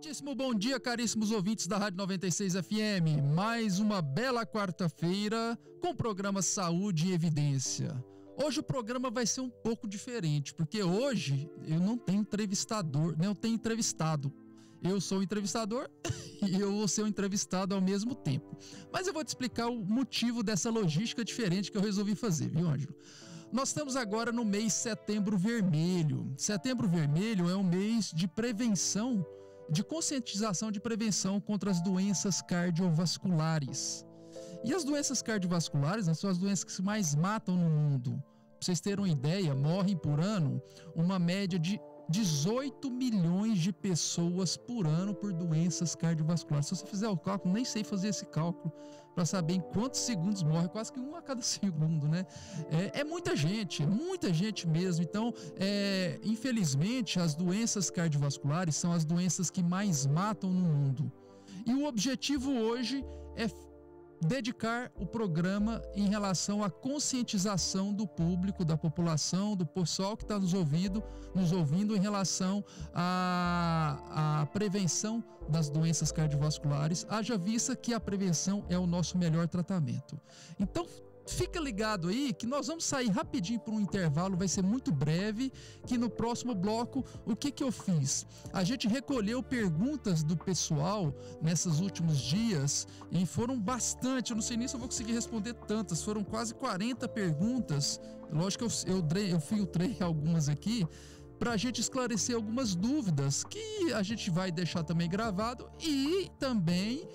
Muitíssimo bom dia, caríssimos ouvintes da Rádio 96 FM. Mais uma bela quarta-feira com o programa Saúde em Evidência. Hoje o programa vai ser um pouco diferente, porque hoje eu não tenho entrevistador, eu tenho entrevistado. Eu sou o entrevistador e eu vou ser o entrevistado ao mesmo tempo. Mas eu vou te explicar o motivo dessa logística diferente que eu resolvi fazer, viu, Ângelo? Nós estamos agora no mês Setembro Vermelho. Setembro Vermelho é um mês de prevenção, de conscientização de prevenção contra as doenças cardiovasculares. E as doenças cardiovasculares são as doenças que mais matam no mundo. Para vocês terem uma ideia, morrem por ano uma média de 18 milhões de pessoas por ano por doenças cardiovasculares. Se você fizer o cálculo, nem sei fazer esse cálculo para saber em quantos segundos morre, quase que um a cada segundo, né? É muita gente mesmo. Então, infelizmente, as doenças cardiovasculares são as doenças que mais matam no mundo. E o objetivo hoje é dedicar o programa em relação à conscientização do público, da população, do pessoal que está nos ouvindo em relação à prevenção das doenças cardiovasculares, haja vista que a prevenção é o nosso melhor tratamento. Então, fica ligado aí que nós vamos sair rapidinho para um intervalo, vai ser muito breve, que no próximo bloco, o que eu fiz? A gente recolheu perguntas do pessoal nesses últimos dias e foram bastante, eu não sei nem se eu vou conseguir responder tantas, foram quase 40 perguntas, lógico que eu filtrei algumas aqui, para a gente esclarecer algumas dúvidas que a gente vai deixar também gravado e também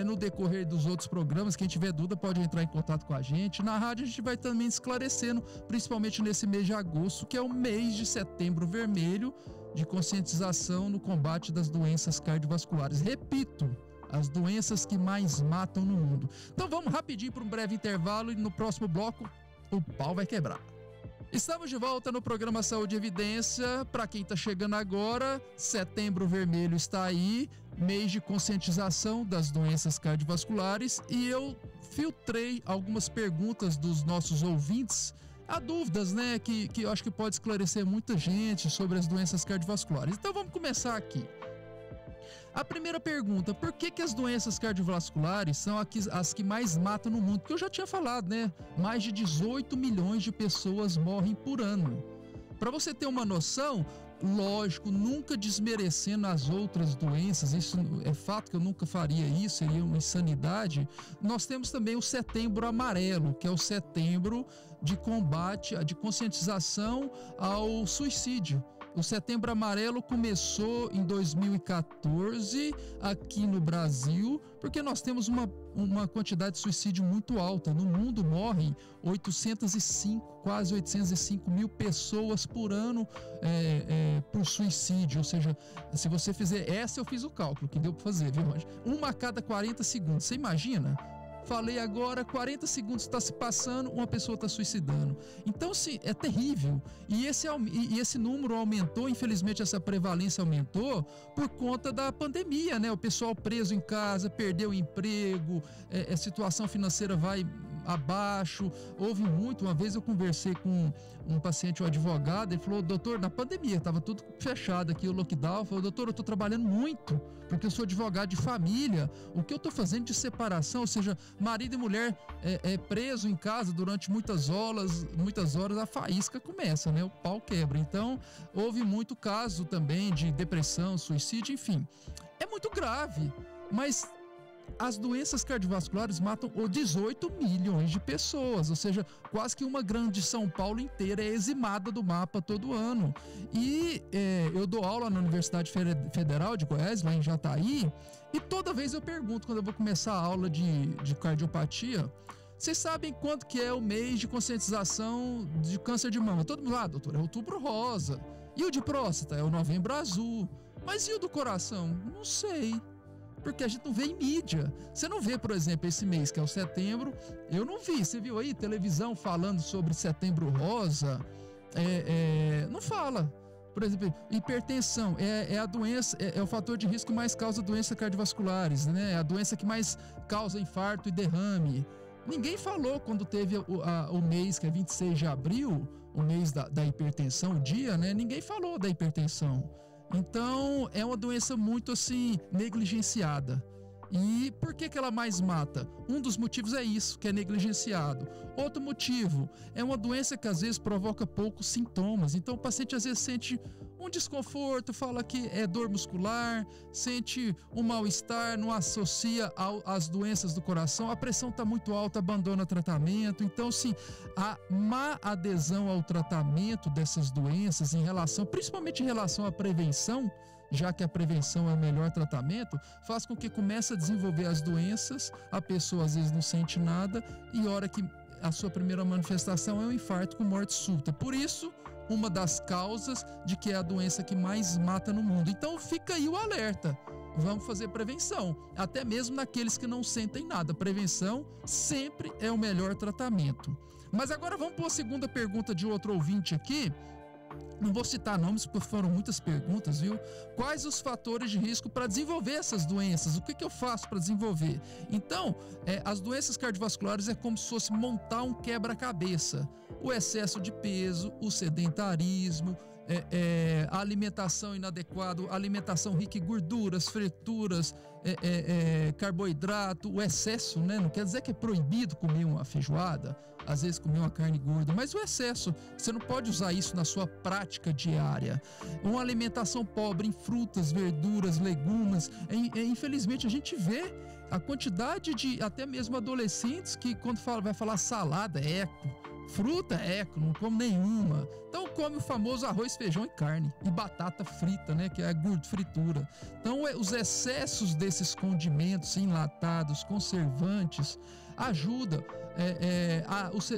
no decorrer dos outros programas, quem tiver dúvida pode entrar em contato com a gente. Na rádio a gente vai também esclarecendo, principalmente nesse mês de agosto, que é o mês de Setembro Vermelho, de conscientização no combate das doenças cardiovasculares. Repito, as doenças que mais matam no mundo. Então vamos rapidinho para um breve intervalo e no próximo bloco o pau vai quebrar. Estamos de volta no programa Saúde e Evidência. Para quem está chegando agora, Setembro Vermelho está aí, mês de conscientização das doenças cardiovasculares, e eu filtrei algumas perguntas dos nossos ouvintes. Há dúvidas, né, que eu acho que pode esclarecer muita gente sobre as doenças cardiovasculares. Então vamos começar aqui. A primeira pergunta, por que as doenças cardiovasculares são as que mais matam no mundo? Porque eu já tinha falado, né? Mais de 18 milhões de pessoas morrem por ano. Para você ter uma noção, lógico, nunca desmerecendo as outras doenças, isso é fato que eu nunca faria isso, seria uma insanidade. Nós temos também o Setembro Amarelo, que é o setembro de combate, de conscientização ao suicídio. O Setembro Amarelo começou em 2014 aqui no Brasil, porque nós temos uma quantidade de suicídio muito alta. No mundo morrem 805, quase 805 mil pessoas por ano por suicídio. Ou seja, se você fizer essa, eu fiz o cálculo que deu para fazer, viu, Roger? Uma a cada 40 segundos. Você imagina? Falei agora, 40 segundos está se passando, uma pessoa está suicidando. Então, sim, é terrível. E esse número aumentou, infelizmente essa prevalência aumentou por conta da pandemia, né? O pessoal preso em casa, perdeu o emprego, a situação financeira vai abaixo. Houve muito, uma vez eu conversei com um paciente, um advogado, ele falou, doutor, na pandemia, estava tudo fechado aqui, o lockdown, falou, doutor, eu estou trabalhando muito, porque eu sou advogado de família, o que eu estou fazendo de separação, ou seja, marido e mulher preso em casa durante muitas horas, a faísca começa, né? O pau quebra. Então, houve muito caso também de depressão, suicídio, enfim. É muito grave, mas as doenças cardiovasculares matam 18 milhões de pessoas, ou seja, quase que uma grande São Paulo inteira é eximada do mapa todo ano. E eu dou aula na Universidade Federal de Goiás, lá em Jataí, e toda vez eu pergunto, quando eu vou começar a aula de cardiopatia, vocês sabem quanto que é o mês de conscientização de câncer de mama? Todo mundo, doutor, é Outubro Rosa. E o de próstata? É o Novembro Azul. Mas e o do coração? Não sei. Porque a gente não vê em mídia. Você não vê, por exemplo, esse mês, que é o setembro, eu não vi. Você viu aí televisão falando sobre Setembro Rosa? Não fala. Por exemplo, hipertensão é a doença, é o fator de risco que mais causa doenças cardiovasculares, né? É a doença que mais causa infarto e derrame. Ninguém falou quando teve o mês, que é 26 de abril, o mês da hipertensão, o dia, né? Ninguém falou da hipertensão. Então, é uma doença muito assim negligenciada. E por que ela mais mata? Um dos motivos é isso, que é negligenciado. Outro motivo é uma doença que às vezes provoca poucos sintomas. Então o paciente às vezes sente um desconforto, fala que é dor muscular, sente um mal-estar, não associa às doenças do coração, a pressão está muito alta, abandona o tratamento. Então, sim, a má adesão ao tratamento dessas doenças principalmente em relação à prevenção, já que a prevenção é o melhor tratamento, faz com que comece a desenvolver as doenças, a pessoa às vezes não sente nada e a hora que a sua primeira manifestação é um infarto com morte súbita. Por isso, uma das causas de que é a doença que mais mata no mundo. Então fica aí o alerta. Vamos fazer prevenção, até mesmo naqueles que não sentem nada. Prevenção sempre é o melhor tratamento. Mas agora vamos para a segunda pergunta de outro ouvinte aqui. Não vou citar nomes porque foram muitas perguntas, viu? Quais os fatores de risco para desenvolver essas doenças? O que eu faço para desenvolver? Então, as doenças cardiovasculares é como se fosse montar um quebra-cabeça. O excesso de peso, o sedentarismo, a alimentação inadequada, alimentação rica em gorduras, frituras, carboidrato, o excesso, né? Não quer dizer que é proibido comer uma feijoada, às vezes comer uma carne gorda, mas o excesso, você não pode usar isso na sua prática diária. Uma alimentação pobre em frutas, verduras, legumes. Infelizmente a gente vê a quantidade de até mesmo adolescentes que quando vai falar salada, fruta, não come nenhuma. Então come o famoso arroz, feijão e carne. E batata frita, né? Que é a fritura. Então os excessos desses condimentos enlatados, conservantes, ajuda.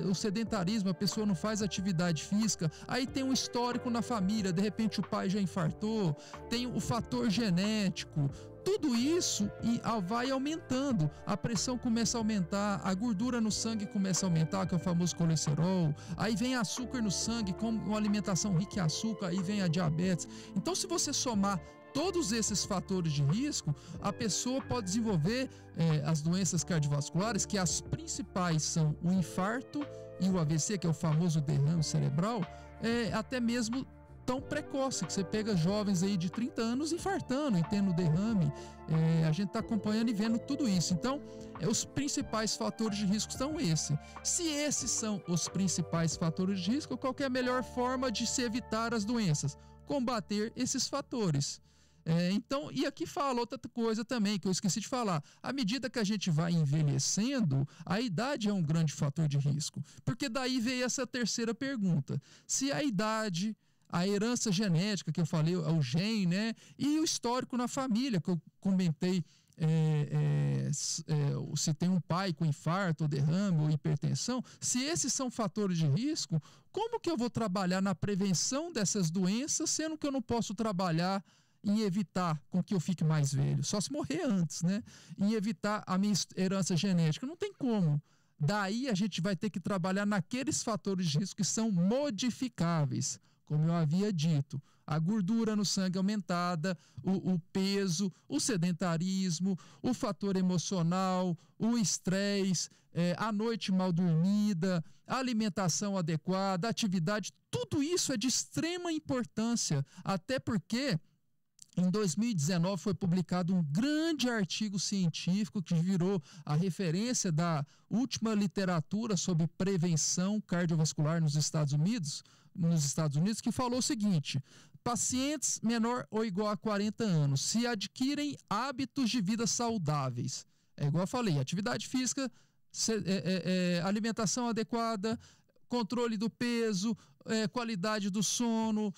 O sedentarismo, a pessoa não faz atividade física, aí tem um histórico na família, de repente o pai já infartou, tem o fator genético. Tudo isso vai aumentando, a pressão começa a aumentar, a gordura no sangue começa a aumentar, que é o famoso colesterol, aí vem açúcar no sangue, com uma alimentação rica em açúcar, aí vem a diabetes. Então, se você somar todos esses fatores de risco, a pessoa pode desenvolver as doenças cardiovasculares, que as principais são o infarto e o AVC, que é o famoso derrame cerebral, até mesmo tão precoce, que você pega jovens aí de 30 anos infartando e tendo derrame. A gente está acompanhando e vendo tudo isso. Então, os principais fatores de risco são esses. Se esses são os principais fatores de risco, qual que é a melhor forma de se evitar as doenças? Combater esses fatores. Então, e aqui fala outra coisa também que eu esqueci de falar. À medida que a gente vai envelhecendo, a idade é um grande fator de risco. Porque daí veio essa terceira pergunta. Se a idade, a herança genética que eu falei, o gene, né? E o histórico na família, que eu comentei, se tem um pai com infarto, ou derrame, ou hipertensão, se esses são fatores de risco, como que eu vou trabalhar na prevenção dessas doenças, sendo que eu não posso trabalhar em evitar com que eu fique mais velho? Só se morrer antes, né? Em evitar a minha herança genética. Não tem como. Daí a gente vai ter que trabalhar naqueles fatores de risco que são modificáveis, como eu havia dito. A gordura no sangue aumentada, o peso, o sedentarismo, o fator emocional, o estresse, a noite mal dormida, a alimentação adequada, a atividade, tudo isso é de extrema importância, até porque em 2019 foi publicado um grande artigo científico que virou a referência da última literatura sobre prevenção cardiovascular nos Estados Unidos, que falou o seguinte: pacientes menor ou igual a 40 anos, se adquirem hábitos de vida saudáveis, igual eu falei, atividade física, alimentação adequada, controle do peso, qualidade do sono,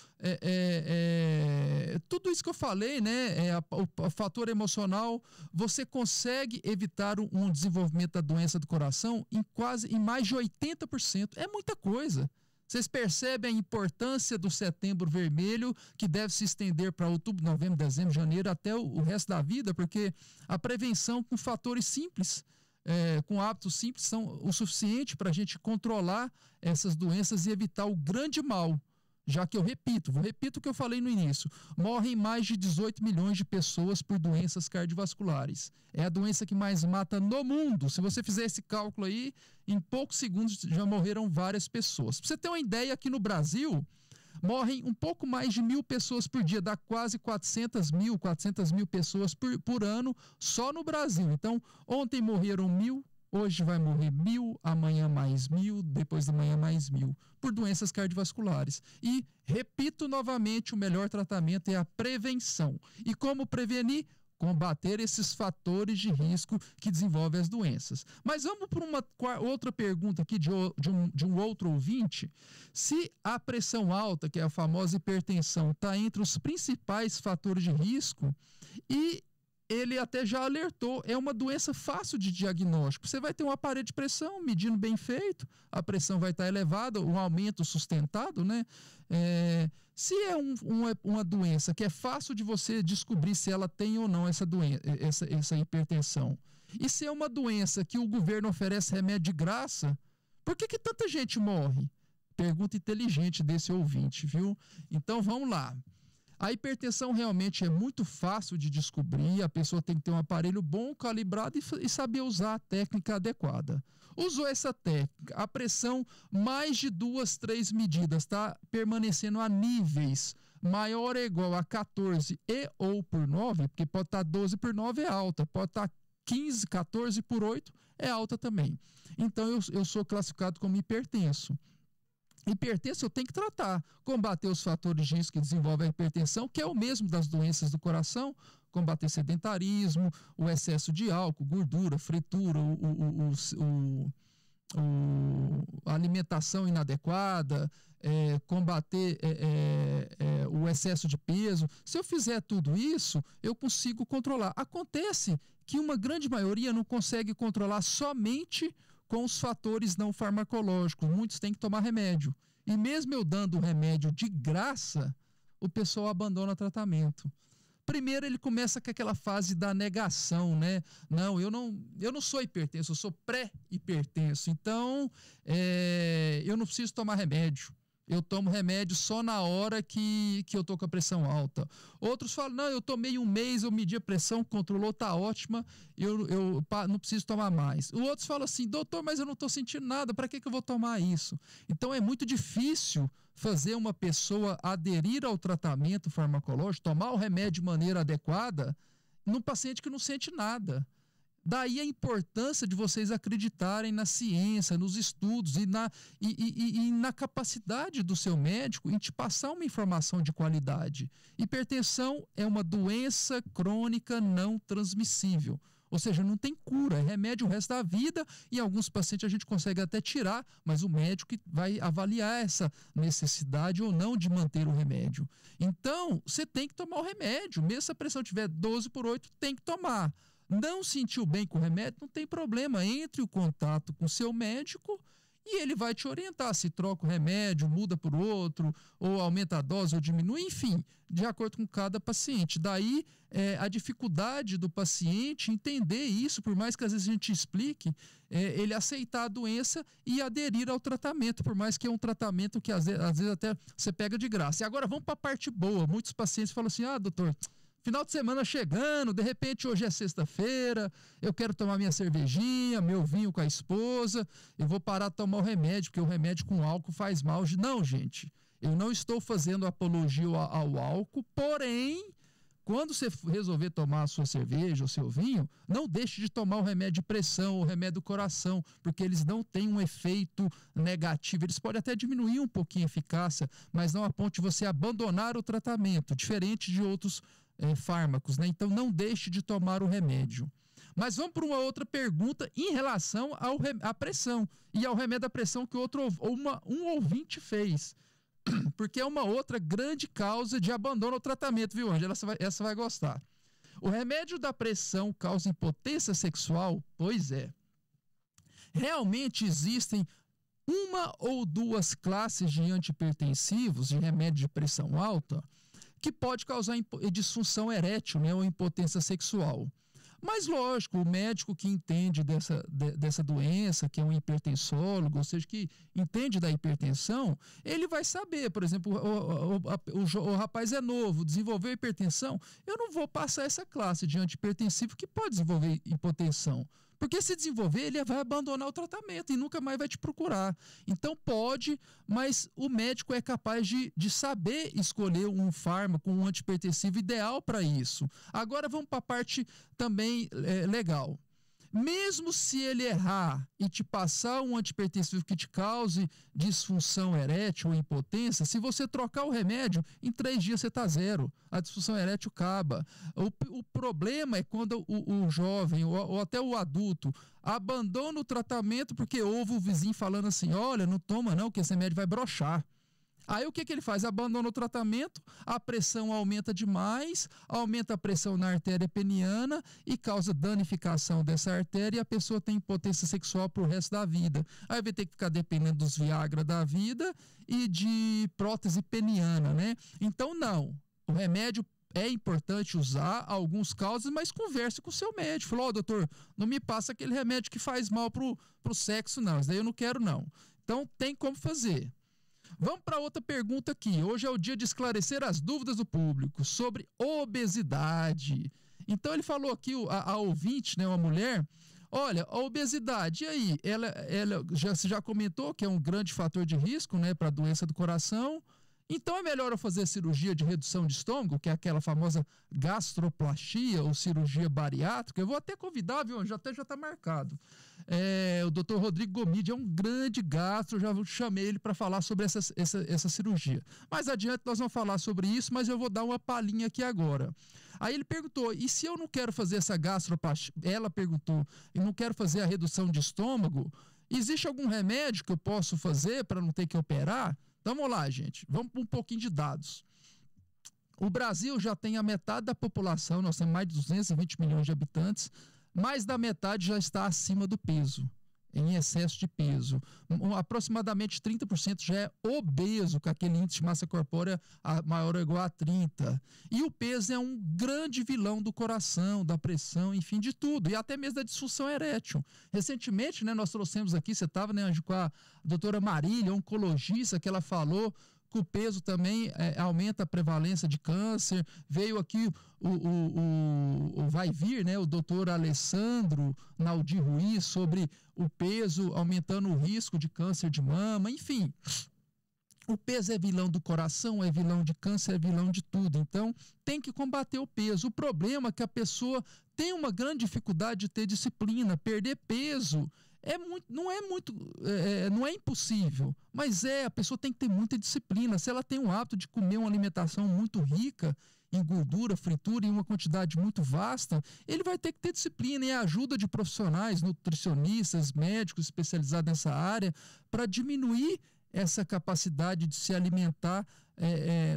tudo isso que eu falei, né? O fator emocional, você consegue evitar um desenvolvimento da doença do coração em mais de 80%. É muita coisa. Vocês percebem a importância do Setembro Vermelho, que deve se estender para outubro, novembro, dezembro, janeiro, até o resto da vida, porque a prevenção com fatores simples, com hábitos simples, são o suficiente para a gente controlar essas doenças e evitar o grande mal. Já que vou repetir o que eu falei no início, morrem mais de 18 milhões de pessoas por doenças cardiovasculares. É a doença que mais mata no mundo. Se você fizer esse cálculo aí, em poucos segundos já morreram várias pessoas. Para você ter uma ideia, aqui no Brasil, morrem um pouco mais de 1.000 pessoas por dia, dá quase 400 mil pessoas por ano só no Brasil. Então, ontem morreram 1.000, hoje vai morrer 1.000, amanhã mais 1.000, depois de amanhã mais 1.000, por doenças cardiovasculares. E, repito novamente, o melhor tratamento é a prevenção. E como prevenir? Combater esses fatores de risco que desenvolvem as doenças. Mas vamos para uma outra pergunta aqui de um outro ouvinte. Se a pressão alta, que é a famosa hipertensão, está entre os principais fatores de risco, e ele até já alertou, é uma doença fácil de diagnóstico. Você vai ter um aparelho de pressão medindo bem feito, a pressão vai estar elevada, um aumento sustentado, né? Se é uma doença que é fácil de você descobrir se ela tem ou não essa doença, essa hipertensão, e se é uma doença que o governo oferece remédio de graça, por que tanta gente morre? Pergunta inteligente desse ouvinte, viu? Então vamos lá. A hipertensão realmente é muito fácil de descobrir, a pessoa tem que ter um aparelho bom, calibrado e saber usar a técnica adequada. Usou essa técnica, a pressão mais de 2, 3 medidas está permanecendo a níveis maior ou igual a 14 e ou por 9, porque pode estar 12 por 9 é alta, pode estar 15, 14 por 8 é alta também. Então eu sou classificado como hipertenso. Hipertenso eu tenho que tratar, combater os fatores de risco que desenvolvem a hipertensão, que é o mesmo das doenças do coração, combater sedentarismo, o excesso de álcool, gordura, fritura, a alimentação inadequada, combater o excesso de peso. Se eu fizer tudo isso, eu consigo controlar. Acontece que uma grande maioria não consegue controlar somente com os fatores não farmacológicos. Muitos têm que tomar remédio. E mesmo eu dando o remédio de graça, o pessoal abandona o tratamento. Primeiro ele começa com aquela fase da negação, né? Não, eu não sou hipertenso, eu sou pré-hipertenso. Então, eu não preciso tomar remédio. Eu tomo remédio só na hora que eu tô com a pressão alta. Outros falam, não, eu tomei um mês, eu medi a pressão, controlou, tá ótima, eu não preciso tomar mais. Outros falam assim, doutor, mas eu não tô sentindo nada, para que eu vou tomar isso? Então é muito difícil fazer uma pessoa aderir ao tratamento farmacológico, tomar o remédio de maneira adequada, num paciente que não sente nada. Daí a importância de vocês acreditarem na ciência, nos estudos e na capacidade do seu médico em te passar uma informação de qualidade. Hipertensão é uma doença crônica não transmissível. Ou seja, não tem cura, é remédio o resto da vida e em alguns pacientes a gente consegue até tirar, mas o médico que vai avaliar essa necessidade ou não de manter o remédio. Então, você tem que tomar o remédio, mesmo se a pressão tiver 12 por 8, tem que tomar. Não sentiu bem com o remédio, não tem problema, entre o contato com o seu médico e ele vai te orientar se troca o remédio, muda por outro, ou aumenta a dose ou diminui, enfim, de acordo com cada paciente. Daí a dificuldade do paciente entender isso, por mais que às vezes a gente explique, ele aceitar a doença e aderir ao tratamento, por mais que é um tratamento que às vezes até você pega de graça. E agora vamos para a parte boa, muitos pacientes falam assim, doutor, final de semana chegando, de repente hoje é sexta-feira, eu quero tomar minha cervejinha, meu vinho com a esposa, eu vou parar de tomar o remédio, porque o remédio com álcool faz mal. Não, gente, eu não estou fazendo apologia ao álcool, porém, quando você resolver tomar a sua cerveja ou seu vinho, não deixe de tomar o remédio de pressão, o remédio do coração, porque eles não têm um efeito negativo. Eles podem até diminuir um pouquinho a eficácia, mas não a ponto de você abandonar o tratamento, diferente de outros fármacos, né? Então não deixe de tomar o remédio. Mas vamos para uma outra pergunta em relação à pressão e ao remédio da pressão que um ouvinte fez. Porque é uma outra grande causa de abandono ao tratamento, viu, Ângela? Essa vai gostar. O remédio da pressão causa impotência sexual? Pois é. Realmente existem uma ou duas classes de antihipertensivos, de remédio de pressão alta, que pode causar disfunção erétil, né, ou impotência sexual. Mas, lógico, o médico que entende dessa doença, que é um hipertensólogo, ou seja, que entende da hipertensão, ele vai saber, por exemplo, o rapaz é novo, desenvolveu hipertensão, eu não vou passar essa classe de antihipertensivo que pode desenvolver hipotensão, Porque se desenvolver, ele vai abandonar o tratamento e nunca mais vai te procurar. Então pode, mas o médico é capaz de saber escolher um fármaco, um antihipertensivo ideal para isso. Agora vamos para a parte também legal. Mesmo se ele errar e te passar um antihipertensivo que te cause disfunção erétil ou impotência, se você trocar o remédio, em 3 dias você está zero. A disfunção erétil acaba. O problema é quando o jovem ou até o adulto abandona o tratamento porque ouve o vizinho falando assim, olha, não toma não, que esse remédio vai broxar. Aí o que ele faz? Abandona o tratamento, a pressão aumenta demais, aumenta a pressão na artéria peniana e causa danificação dessa artéria e a pessoa tem impotência sexual pro resto da vida. Aí vai ter que ficar dependendo dos Viagra da vida e de prótese peniana, né? Então não, o remédio é importante usar alguns casos, mas converse com o seu médico. Falou, doutor, não me passa aquele remédio que faz mal pro sexo não, isso daí eu não quero não. Então tem como fazer. Vamos para outra pergunta aqui. Hoje é o dia de esclarecer as dúvidas do público sobre obesidade. Então ele falou aqui, a ouvinte, né, uma mulher, olha, a obesidade, e aí? Você já comentou que é um grande fator de risco, né, para a doença do coração. Então é melhor eu fazer cirurgia de redução de estômago, que é aquela famosa gastroplastia ou cirurgia bariátrica. Eu vou até convidar, viu? Já está marcado. O Dr. Rodrigo Gomide é um grande gastro, já chamei ele para falar sobre essa cirurgia. Mais adiante nós vamos falar sobre isso, mas eu vou dar uma palhinha aqui agora. Aí ele perguntou, e se eu não quero fazer essa gastroplastia? Ela perguntou, eu não quero fazer a redução de estômago, existe algum remédio que eu posso fazer para não ter que operar? Então vamos lá, gente, vamos para um pouquinho de dados. O Brasil já tem a metade da população, nós temos mais de 220 milhões de habitantes, mais da metade já está acima do peso, em excesso de peso. Aproximadamente 30% já é obeso, com aquele índice de massa corpórea maior ou igual a 30. E o peso é um grande vilão do coração, da pressão, enfim, de tudo. E até mesmo da disfunção erétil. Recentemente, né, nós trouxemos aqui, você estava, né, com a doutora Marília, oncologista, que ela falou que o peso também aumenta a prevalência de câncer. Veio aqui vai vir, né, o doutor Alessandro Naldi Ruiz sobre o peso aumentando o risco de câncer de mama, enfim. O peso é vilão do coração, é vilão de câncer, é vilão de tudo. Então, tem que combater o peso. O problema é que a pessoa tem uma grande dificuldade de ter disciplina, perder peso. Não é impossível, mas a pessoa tem que ter muita disciplina. Se ela tem o hábito de comer uma alimentação muito rica em gordura, fritura, em uma quantidade muito vasta, ele vai ter que ter disciplina e a ajuda de profissionais, nutricionistas, médicos especializados nessa área, para diminuir essa capacidade de se alimentar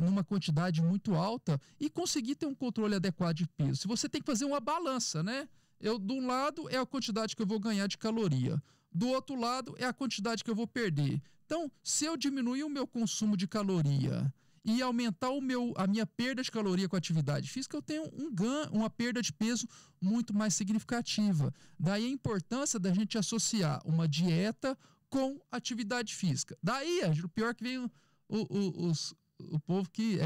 numa quantidade muito alta e conseguir ter um controle adequado de peso. Se você tem que fazer uma balança, né? De um lado é a quantidade que eu vou ganhar de caloria, do outro lado é a quantidade que eu vou perder. Então, se eu diminuir o meu consumo de caloria e aumentar a minha perda de caloria com a atividade física, eu tenho uma perda de peso muito mais significativa. Daí a importância da gente associar uma dieta com atividade física. Daí, o pior é que vem o povo que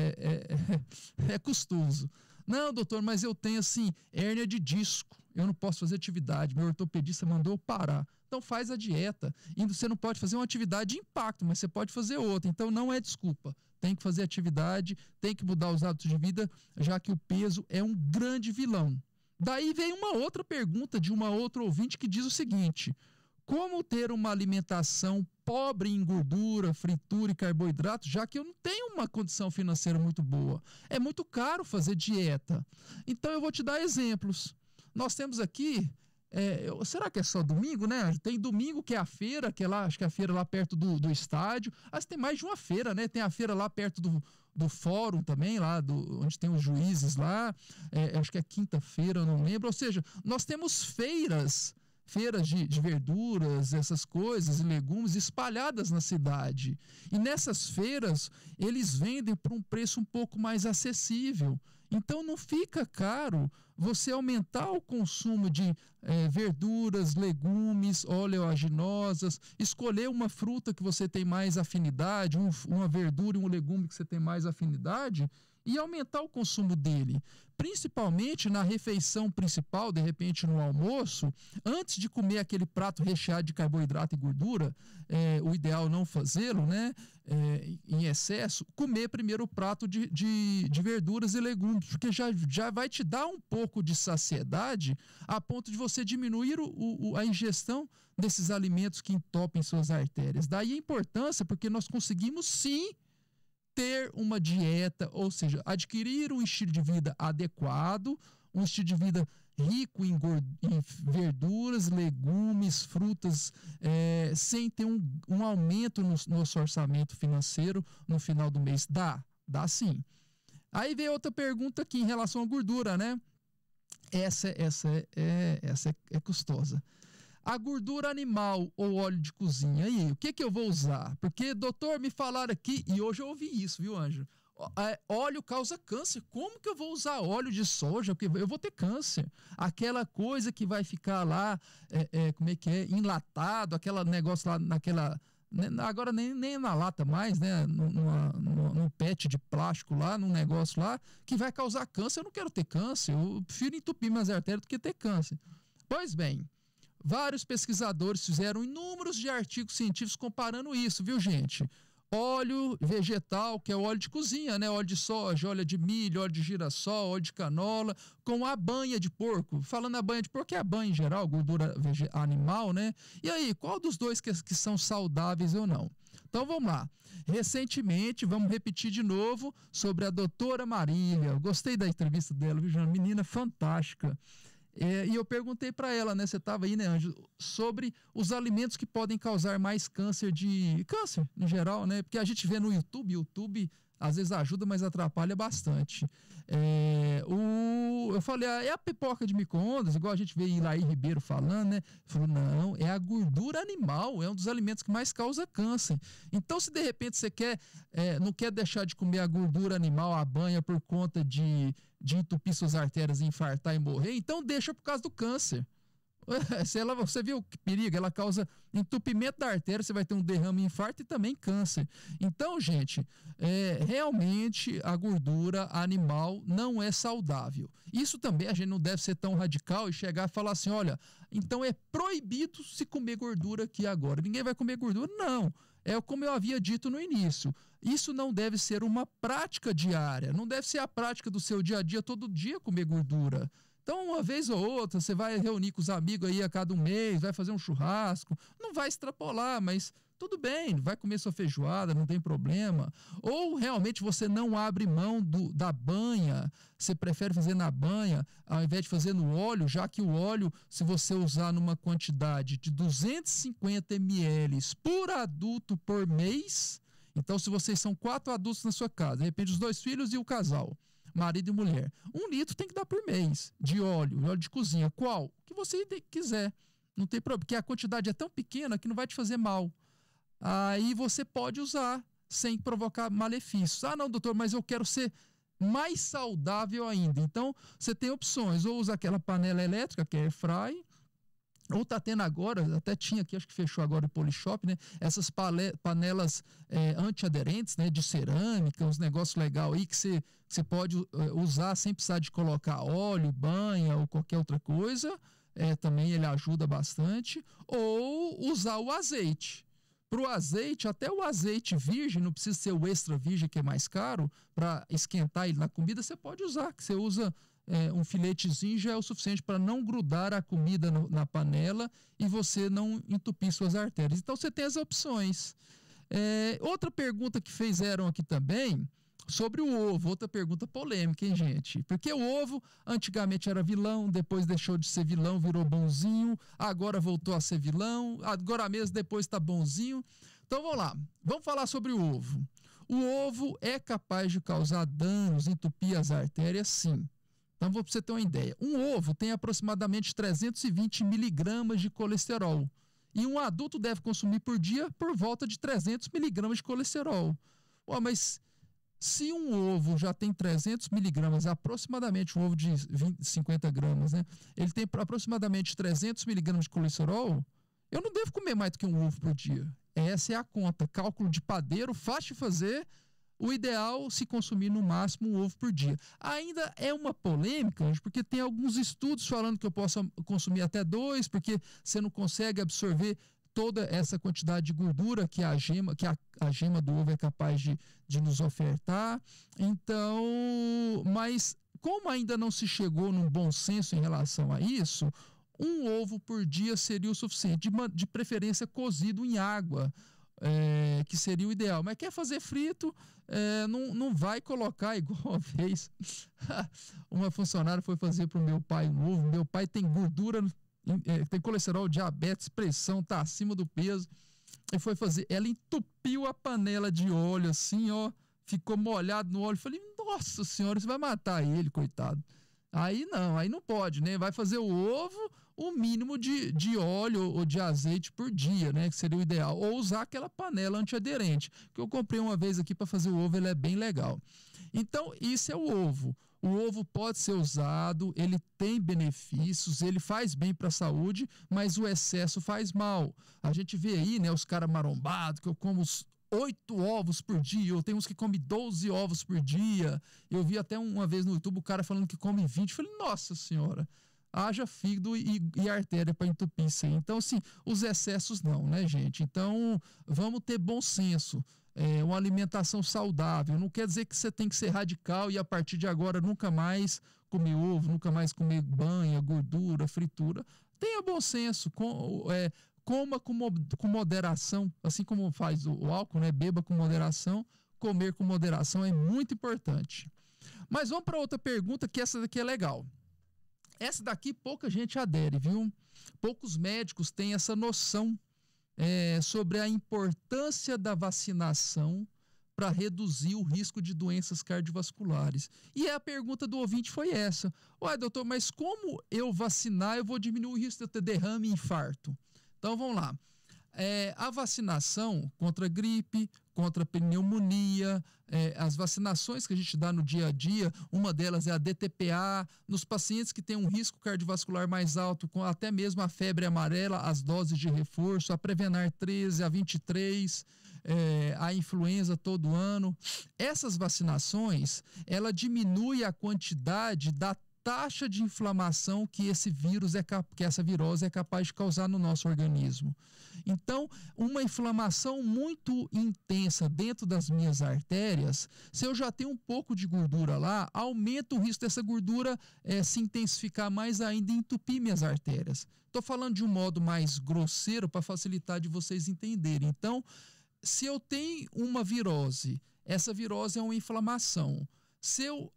é custoso. Não, doutor, mas eu tenho assim, hérnia de disco. Eu não posso fazer atividade, meu ortopedista mandou eu parar. Então faz a dieta. E você não pode fazer uma atividade de impacto, mas você pode fazer outra. Então não é desculpa. Tem que fazer atividade, tem que mudar os hábitos de vida, já que o peso é um grande vilão. Daí vem uma outra pergunta de uma outra ouvinte que diz o seguinte: como ter uma alimentação pobre em gordura, fritura e carboidrato, já que eu não tenho uma condição financeira muito boa? É muito caro fazer dieta. Então eu vou te dar exemplos. Nós temos aqui, será que é só domingo, né? Tem domingo que é a feira, que é lá, acho que é a feira lá perto do estádio. Mas tem mais de uma feira, né? Tem a feira lá perto do fórum também, lá onde tem os juízes lá. Acho que é quinta-feira, eu não lembro. Ou seja, nós temos feiras de verduras, essas coisas, e legumes espalhadas na cidade. E nessas feiras, eles vendem por um preço um pouco mais acessível. Então não fica caro você aumentar o consumo de verduras, legumes, oleaginosas, escolher uma fruta que você tem mais afinidade, uma verdura e um legume que você tem mais afinidade, e aumentar o consumo dele, principalmente na refeição principal, de repente no almoço, antes de comer aquele prato recheado de carboidrato e gordura, o ideal não fazê-lo, né, em excesso, comer primeiro o prato de verduras e legumes, porque já vai te dar um pouco de saciedade a ponto de você diminuir a ingestão desses alimentos que entopem suas artérias. Daí a importância, porque nós conseguimos sim ter uma dieta, ou seja, adquirir um estilo de vida adequado, um estilo de vida rico em verduras, legumes, frutas, sem ter um aumento no nosso orçamento financeiro no final do mês. Dá sim. Aí vem outra pergunta aqui em relação à gordura, né? Essa é custosa. A gordura animal ou óleo de cozinha, aí, o que eu vou usar? Porque, doutor, me falaram aqui, e hoje eu ouvi isso, viu, Ângelo? Óleo causa câncer. Como que eu vou usar óleo de soja? Porque eu vou ter câncer. Aquela coisa que vai ficar lá, como é que é? Enlatado, aquele negócio lá naquela... Agora nem na lata mais, né? Num pet de plástico lá, num negócio lá, que vai causar câncer. Eu não quero ter câncer. Eu prefiro entupir minhas artérias do que ter câncer. Pois bem, vários pesquisadores fizeram inúmeros de artigos científicos comparando isso, viu, gente? Óleo vegetal, que é óleo de cozinha, né? Óleo de soja, óleo de milho, óleo de girassol, óleo de canola, com a banha de porco. Falando a banha de porco, é a banha em geral, gordura animal, né? E aí, qual dos dois que são saudáveis ou não? Então vamos lá. Recentemente, vamos repetir de novo sobre a doutora Marília. Eu gostei da entrevista dela, viu, Joana? Menina fantástica. E eu perguntei para ela, né? Você estava aí, né, Ângelo? Sobre os alimentos que podem causar mais câncer no geral, né? Porque a gente vê no YouTube às vezes ajuda, mas atrapalha bastante. Eu falei, é a pipoca de micro-ondas, igual a gente vê Ilaí Ribeiro falando, né? Falou, não, é a gordura animal, é um dos alimentos que mais causa câncer. Então, se de repente você não quer deixar de comer a gordura animal, a banha, por conta de entupir suas artérias, infartar e morrer, então deixa por causa do câncer. Você viu que perigo? Ela causa entupimento da artéria, você vai ter um derrame, infarto e também câncer. Então, gente, realmente a gordura animal não é saudável. Isso também a gente não deve ser tão radical e chegar e falar assim, olha, então é proibido se comer gordura aqui agora. Ninguém vai comer gordura? Não. É como eu havia dito no início. Isso não deve ser uma prática diária, não deve ser a prática do seu dia a dia, todo dia comer gordura. Então, uma vez ou outra, você vai reunir com os amigos aí a cada um mês, vai fazer um churrasco, não vai extrapolar, mas tudo bem, vai comer sua feijoada, não tem problema. Ou realmente você não abre mão da banha, você prefere fazer na banha ao invés de fazer no óleo, já que o óleo, se você usar numa quantidade de 250 ml por adulto por mês, então se vocês são 4 adultos na sua casa, de repente os 2 filhos e o casal, marido e mulher, 1 litro tem que dar por mês de óleo de cozinha. Qual? O que você quiser. Não tem problema, porque a quantidade é tão pequena que não vai te fazer mal. Aí você pode usar sem provocar malefícios. Ah, não, doutor, mas eu quero ser mais saudável ainda. Então, você tem opções. Ou usa aquela panela elétrica, que é air fry, ou tá tendo agora, até tinha aqui, acho que fechou agora o Polishop, né? Essas panelas antiaderentes, né? De cerâmica, uns negócios legais aí que você pode usar sem precisar de colocar óleo, banha ou qualquer outra coisa. Também ele ajuda bastante. Ou usar o azeite. Para o azeite, até o azeite virgem, não precisa ser o extra virgem, que é mais caro, para esquentar ele na comida, você pode usar, que você usa um filetezinho, já é o suficiente para não grudar a comida na panela e você não entupir suas artérias. Então você tem as opções. Outra pergunta que fizeram aqui também, sobre o ovo, outra pergunta polêmica, hein, gente? Porque o ovo antigamente era vilão, depois deixou de ser vilão, virou bonzinho, agora voltou a ser vilão, agora mesmo depois está bonzinho. Então vamos lá, vamos falar sobre o ovo. O ovo é capaz de causar danos, entupir as artérias, sim. Então, para você ter uma ideia, um ovo tem aproximadamente 320 miligramas de colesterol. E um adulto deve consumir por dia por volta de 300 miligramas de colesterol. Mas se um ovo já tem 300 miligramas, aproximadamente um ovo de 50 gramas, né? Ele tem aproximadamente 300 miligramas de colesterol, eu não devo comer mais do que um ovo por dia. Essa é a conta. Cálculo de padeiro, fácil de fazer, o ideal se consumir no máximo um ovo por dia. Ainda é uma polêmica, porque tem alguns estudos falando que eu posso consumir até 2, porque você não consegue absorver toda essa quantidade de gordura que a gema do ovo é capaz de nos ofertar. Então, mas como ainda não se chegou num bom senso em relação a isso, um ovo por dia seria o suficiente, de preferência cozido em água. Que seria o ideal, mas quer fazer frito, não vai colocar igual uma vez uma funcionária foi fazer para o meu pai um ovo. Meu pai tem gordura, tem colesterol, diabetes, pressão, tá acima do peso, e foi fazer, ela entupiu a panela de óleo assim, ó, ficou molhado no óleo. Falei, nossa senhora, você vai matar ele, coitado. Aí não pode, né? Vai fazer o ovo, o mínimo de óleo ou de azeite por dia, né? Que seria o ideal. Ou usar aquela panela antiaderente, que eu comprei uma vez aqui para fazer o ovo, ele é bem legal. Então, isso é o ovo. O ovo pode ser usado, ele tem benefícios, ele faz bem para a saúde, mas o excesso faz mal. A gente vê aí, né, os caras marombados, que eu como 8 ovos por dia, ou tem uns que comem 12 ovos por dia. Eu vi até uma vez no YouTube o cara falando que come 20. Eu falei, nossa senhora, haja fígado e artéria para entupir isso aí. Então, assim, os excessos não, né, gente? Então, vamos ter bom senso. Uma alimentação saudável. Não quer dizer que você tem que ser radical e a partir de agora nunca mais comer ovo, nunca mais comer banha, gordura, fritura. Tenha bom senso, coma com moderação, assim como faz o álcool, né? Beba com moderação, comer com moderação é muito importante. Mas vamos para outra pergunta, que essa daqui é legal. Essa daqui pouca gente adere, viu? Poucos médicos têm essa noção sobre a importância da vacinação para reduzir o risco de doenças cardiovasculares. E a pergunta do ouvinte foi essa. Ué, doutor, mas como eu vacinar, eu vou diminuir o risco de eu ter derrame e infarto? Então, vamos lá. A vacinação contra gripe, contra pneumonia, as vacinações que a gente dá no dia a dia, uma delas é a DTPA, nos pacientes que têm um risco cardiovascular mais alto, com até mesmo a febre amarela, as doses de reforço, a Prevenar 13, a 23, a influenza todo ano. Essas vacinações, ela diminui a quantidade da taxa de inflamação que esse vírus que essa virose é capaz de causar no nosso organismo. Então, uma inflamação muito intensa dentro das minhas artérias, se eu já tenho um pouco de gordura lá, aumenta o risco dessa gordura se intensificar mais ainda e entupir minhas artérias. Estou falando de um modo mais grosseiro para facilitar de vocês entenderem. Então, se eu tenho uma virose, essa virose é uma inflamação.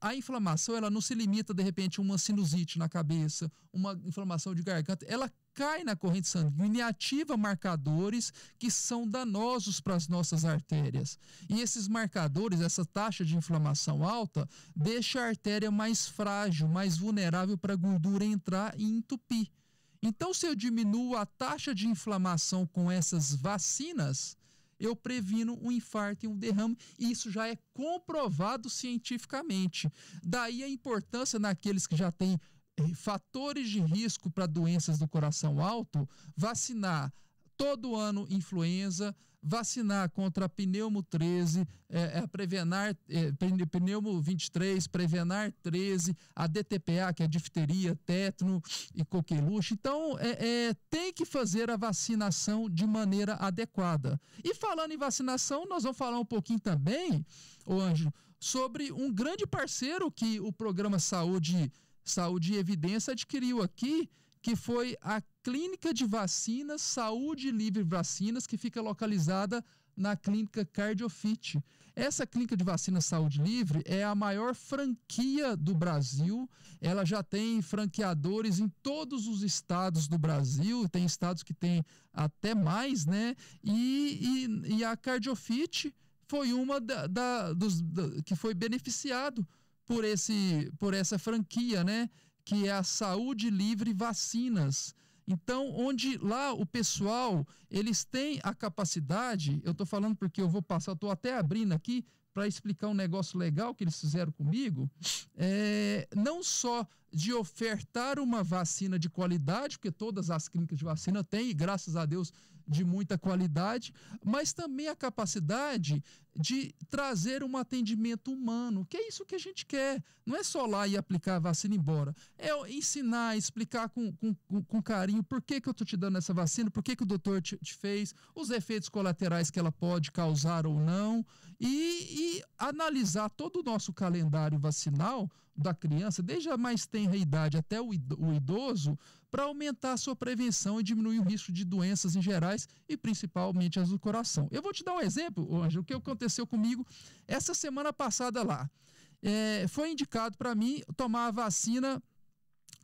A inflamação, ela não se limita, de repente, a uma sinusite na cabeça, uma inflamação de garganta, ela cai na corrente sanguínea e ativa marcadores que são danosos para as nossas artérias. E esses marcadores, essa taxa de inflamação alta, deixa a artéria mais frágil, mais vulnerável para a gordura entrar e entupir. Então, se eu diminuo a taxa de inflamação com essas vacinas, eu previno um infarto e um derrame, e isso já é comprovado cientificamente. Daí a importância naqueles que já têm fatores de risco para doenças do coração alto, vacinar todo ano influenza, vacinar contra a pneumo 13, a Prevenar, pneumo 23, Prevenar 13, a DTPA, que é difteria, tétano e coqueluche. Então, tem que fazer a vacinação de maneira adequada. E falando em vacinação, nós vamos falar um pouquinho também, ô Ângelo, sobre um grande parceiro que o programa Saúde e Evidência adquiriu aqui, que foi a Clínica de Vacinas Saúde Livre Vacinas, que fica localizada na Clínica Cardiofit. Essa Clínica de Vacinas Saúde Livre é a maior franquia do Brasil. Ela já tem franqueadores em todos os estados do Brasil, tem estados que tem até mais, né? E a Cardiofit foi uma que foi beneficiado por essa franquia, né? Que é a Saúde Livre Vacinas. Então, onde lá o pessoal, eles têm a capacidade, eu estou falando porque eu vou passar, estou até abrindo aqui para explicar um negócio legal que eles fizeram comigo, não só de ofertar uma vacina de qualidade, porque todas as clínicas de vacina têm, e graças a Deus, de muita qualidade, mas também a capacidade de trazer um atendimento humano, que é isso que a gente quer. Não é só lá e aplicar a vacina e ir embora. É ensinar, explicar com carinho por que eu estou te dando essa vacina, por que o doutor te fez, os efeitos colaterais que ela pode causar ou não, e analisar todo o nosso calendário vacinal da criança, desde a mais tenra idade até o idoso, para aumentar a sua prevenção e diminuir o risco de doenças em gerais e principalmente as do coração. Eu vou te dar um exemplo, Ângelo, o que aconteceu comigo essa semana passada lá. Foi indicado para mim tomar a vacina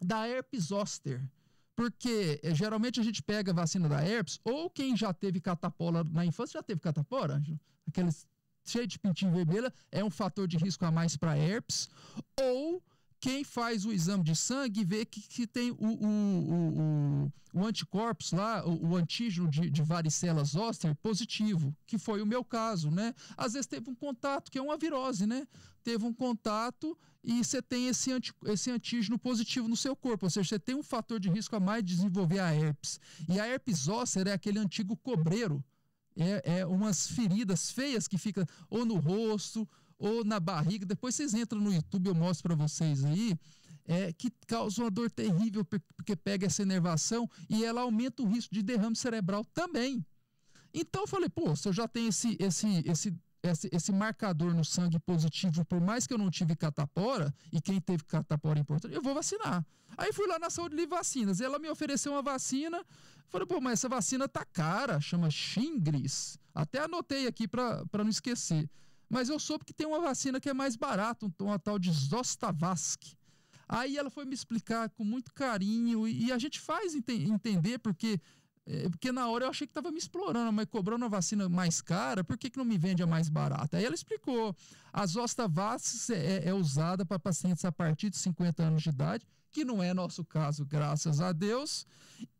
da herpes zoster, porque geralmente a gente pega a vacina da herpes, ou quem já teve catapora na infância, já teve catapora, Ângelo? Aqueles cheio de pintinho vermelho, é um fator de risco a mais para herpes, ou quem faz o exame de sangue vê que tem o anticorpos lá, o antígeno de varicela zoster positivo, que foi o meu caso, né? Às vezes teve um contato, que é uma virose, né? Teve um contato e você tem esse antígeno positivo no seu corpo, ou seja, você tem um fator de risco a mais de desenvolver a herpes. E a herpes zoster é aquele antigo cobreiro, umas feridas feias que ficam ou no rosto ou na barriga. Depois vocês entram no YouTube, eu mostro para vocês aí, que causa uma dor terrível porque pega essa inervação e ela aumenta o risco de derrame cerebral também. Então eu falei, pô, se eu já tenho esse marcador no sangue positivo, por mais que eu não tive catapora, e quem teve catapora é importante, eu vou vacinar. Aí fui lá na Saúde Livre Vacinas, ela me ofereceu uma vacina, falei, pô, mas essa vacina tá cara, chama Shingrix, até anotei aqui para não esquecer. Mas eu soube que tem uma vacina que é mais barata, uma tal de Zostavax. Aí ela foi me explicar com muito carinho e a gente faz entender porque na hora eu achei que estava me explorando, mas cobrando uma vacina mais cara, por que não me vende a mais barata? Aí ela explicou, a Zostavax é usada para pacientes a partir de 50 anos de idade, que não é nosso caso, graças a Deus,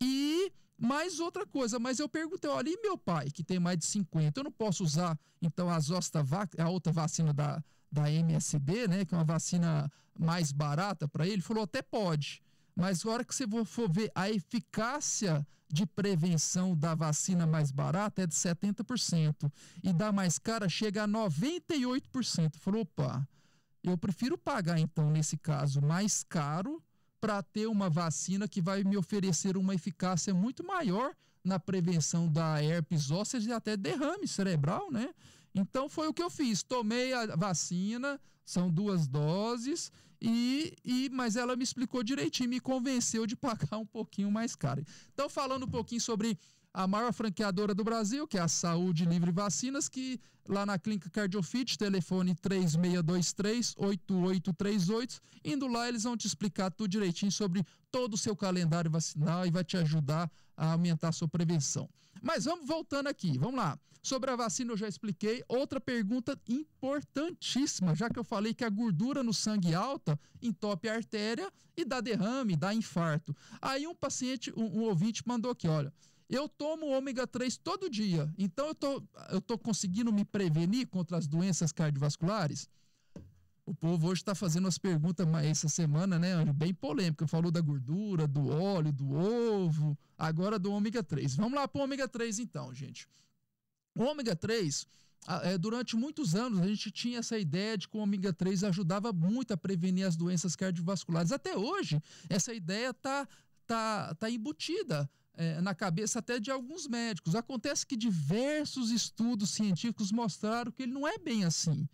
e mais outra coisa, mas eu perguntei, olha, e meu pai, que tem mais de 50, eu não posso usar, então, a Zostavax, a outra vacina da MSD, né, que é uma vacina mais barata para ele? Ele falou, até pode, mas na hora que você for ver a eficácia de prevenção da vacina mais barata é de 70%, e da mais cara chega a 98%. Falou, opa, eu prefiro pagar, então, nesse caso, mais caro, para ter uma vacina que vai me oferecer uma eficácia muito maior na prevenção da herpes zoster e até derrame cerebral, né? Então foi o que eu fiz, tomei a vacina, são 2 doses, mas ela me explicou direitinho, me convenceu de pagar um pouquinho mais caro. Então, falando um pouquinho sobre a maior franqueadora do Brasil, que é a Saúde Livre Vacinas, que lá na Clínica Cardiofit, telefone 3623-8838, indo lá eles vão te explicar tudo direitinho sobre todo o seu calendário vacinal e vai te ajudar a aumentar a sua prevenção. Mas vamos voltando aqui, vamos lá. Sobre a vacina eu já expliquei. Outra pergunta importantíssima, já que eu falei que a gordura no sangue alta entope a artéria e dá derrame, dá infarto. Aí um paciente, um ouvinte mandou aqui, olha, eu tomo ômega 3 todo dia, então eu tô conseguindo me prevenir contra as doenças cardiovasculares? O povo hoje está fazendo umas perguntas essa semana, né, bem polêmica. Falou da gordura, do óleo, do ovo, agora do ômega 3. Vamos lá para o ômega 3 então, gente. O ômega 3, durante muitos anos, a gente tinha essa ideia de que o ômega 3 ajudava muito a prevenir as doenças cardiovasculares. Até hoje, essa ideia tá embutida na cabeça até de alguns médicos. Acontece que diversos estudos científicos mostraram que ele não é bem assim.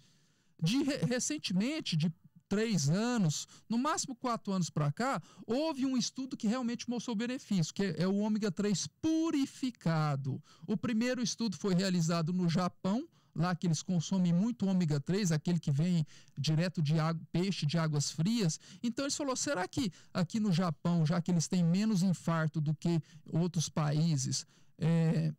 Recentemente, de 3 anos, no máximo 4 anos para cá, houve um estudo que realmente mostrou benefício, que é o ômega 3 purificado. O primeiro estudo foi realizado no Japão, lá que eles consomem muito ômega 3, aquele que vem direto de peixe de águas frias. Então eles falaram, será que aqui no Japão, já que eles têm menos infarto do que outros países, é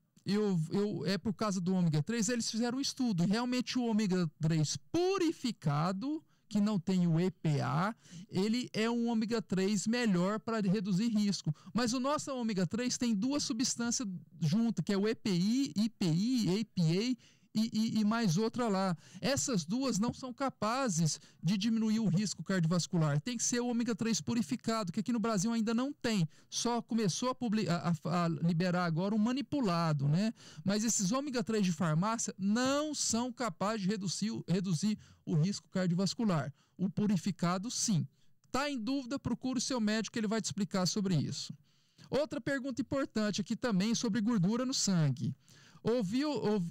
por causa do ômega 3, eles fizeram um estudo, e realmente o ômega 3 purificado, que não tem o EPA, ele é um ômega 3 melhor para reduzir risco. Mas o nosso ômega 3 tem 2 substâncias juntas, que é o EPI, IPI, APA e mais outra lá. Essas duas não são capazes de diminuir o risco cardiovascular. Tem que ser o ômega 3 purificado, que aqui no Brasil ainda não tem. Só começou a liberar agora o manipulado, né? Mas esses ômega 3 de farmácia não são capazes de reduzir o risco cardiovascular. O purificado, sim. Tá em dúvida, procure o seu médico, ele vai te explicar sobre isso. Outra pergunta importante aqui também sobre gordura no sangue.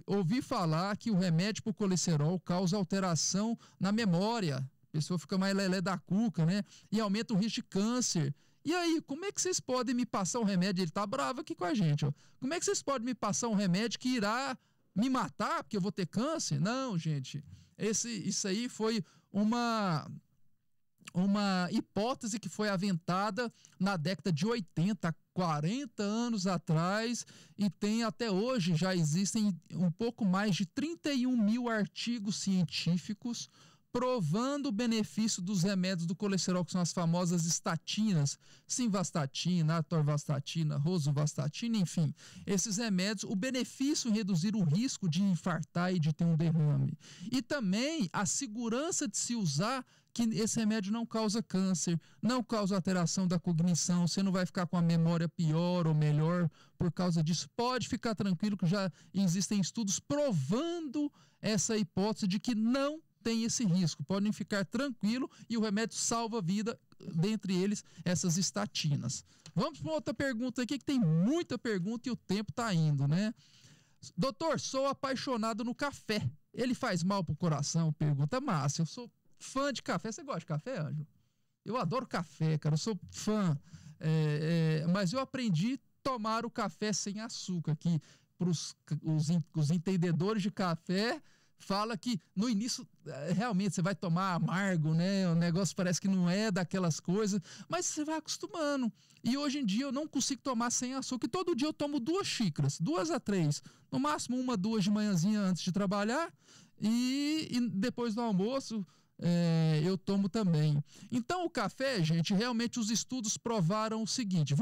Ouvi falar que o remédio para o colesterol causa alteração na memória. A pessoa fica mais lelé da cuca, né? E aumenta o risco de câncer. E aí, como é que vocês podem me passar um remédio? Ele tá bravo aqui com a gente, ó. Como é que vocês podem me passar um remédio que irá me matar porque eu vou ter câncer? Não, gente. Isso aí foi uma hipótese que foi aventada na década de 80, 40 anos atrás, e tem até hoje, já existem um pouco mais de 31 mil artigos científicos provando o benefício dos remédios do colesterol, que são as famosas estatinas, simvastatina, atorvastatina, rosuvastatina, enfim, esses remédios, o benefício em reduzir o risco de infartar e de ter um derrame. E também a segurança de se usar, que esse remédio não causa câncer, não causa alteração da cognição, você não vai ficar com a memória pior ou melhor por causa disso. Pode ficar tranquilo que já existem estudos provando essa hipótese de que não tem esse risco. Podem ficar tranquilo e o remédio salva a vida, dentre eles essas estatinas. Vamos para outra pergunta aqui, que tem muita pergunta e o tempo está indo, né? Doutor, sou apaixonado no café. Ele faz mal pro coração? Pergunta Márcia. Eu sou fã de café. Você gosta de café, Ângelo? Eu adoro café, cara. Eu sou fã. Mas eu aprendi a tomar o café sem açúcar, que para os entendedores de café fala que no início realmente você vai tomar amargo, né? O negócio parece que não é daquelas coisas, mas você vai acostumando. E hoje em dia eu não consigo tomar sem açúcar. E todo dia eu tomo 2 xícaras, 2 a 3, no máximo 1, 2 de manhãzinha antes de trabalhar, e depois do almoço eu tomo também. Então o café, gente, realmente os estudos provaram o seguinte,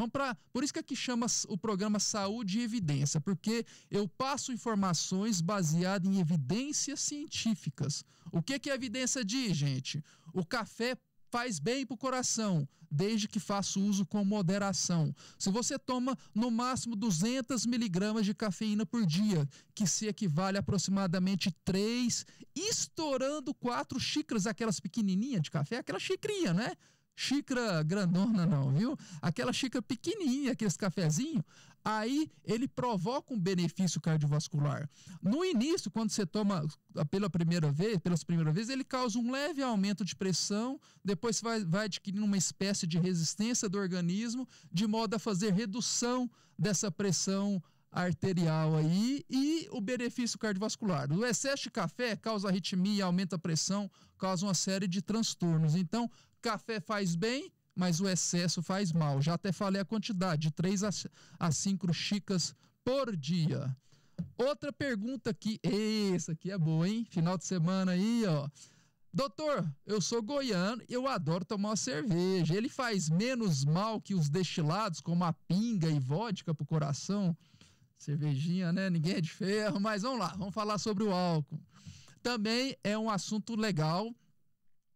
por isso que aqui chama o programa Saúde e Evidência, porque eu passo informações baseadas em evidências científicas. O que a evidência diz, gente? O café faz bem para o coração, desde que faça uso com moderação. Se você toma no máximo 200 miligramas de cafeína por dia, que se equivale a aproximadamente 3, estourando 4 xícaras, aquelas pequenininhas de café, aquela xicrinha, né? Xícara grandona não, viu? Aquela xícara pequenininha, aqueles cafezinhos, aí ele provoca um benefício cardiovascular. No início, quando você toma pelas primeiras vezes, ele causa um leve aumento de pressão, depois você vai adquirindo uma espécie de resistência do organismo, de modo a fazer redução dessa pressão arterial aí e o benefício cardiovascular. O excesso de café causa arritmia, aumenta a pressão, causa uma série de transtornos. Então, café faz bem, mas o excesso faz mal. Já até falei a quantidade, de 3 a 5 xícaras por dia. Outra pergunta aqui, essa aqui é boa, hein? Final de semana aí, ó. Doutor, eu sou goiano e eu adoro tomar uma cerveja. Ele faz menos mal que os destilados, como a pinga e vodka pro coração? Cervejinha, né? Ninguém é de ferro, mas vamos lá, vamos falar sobre o álcool. Também é um assunto legal.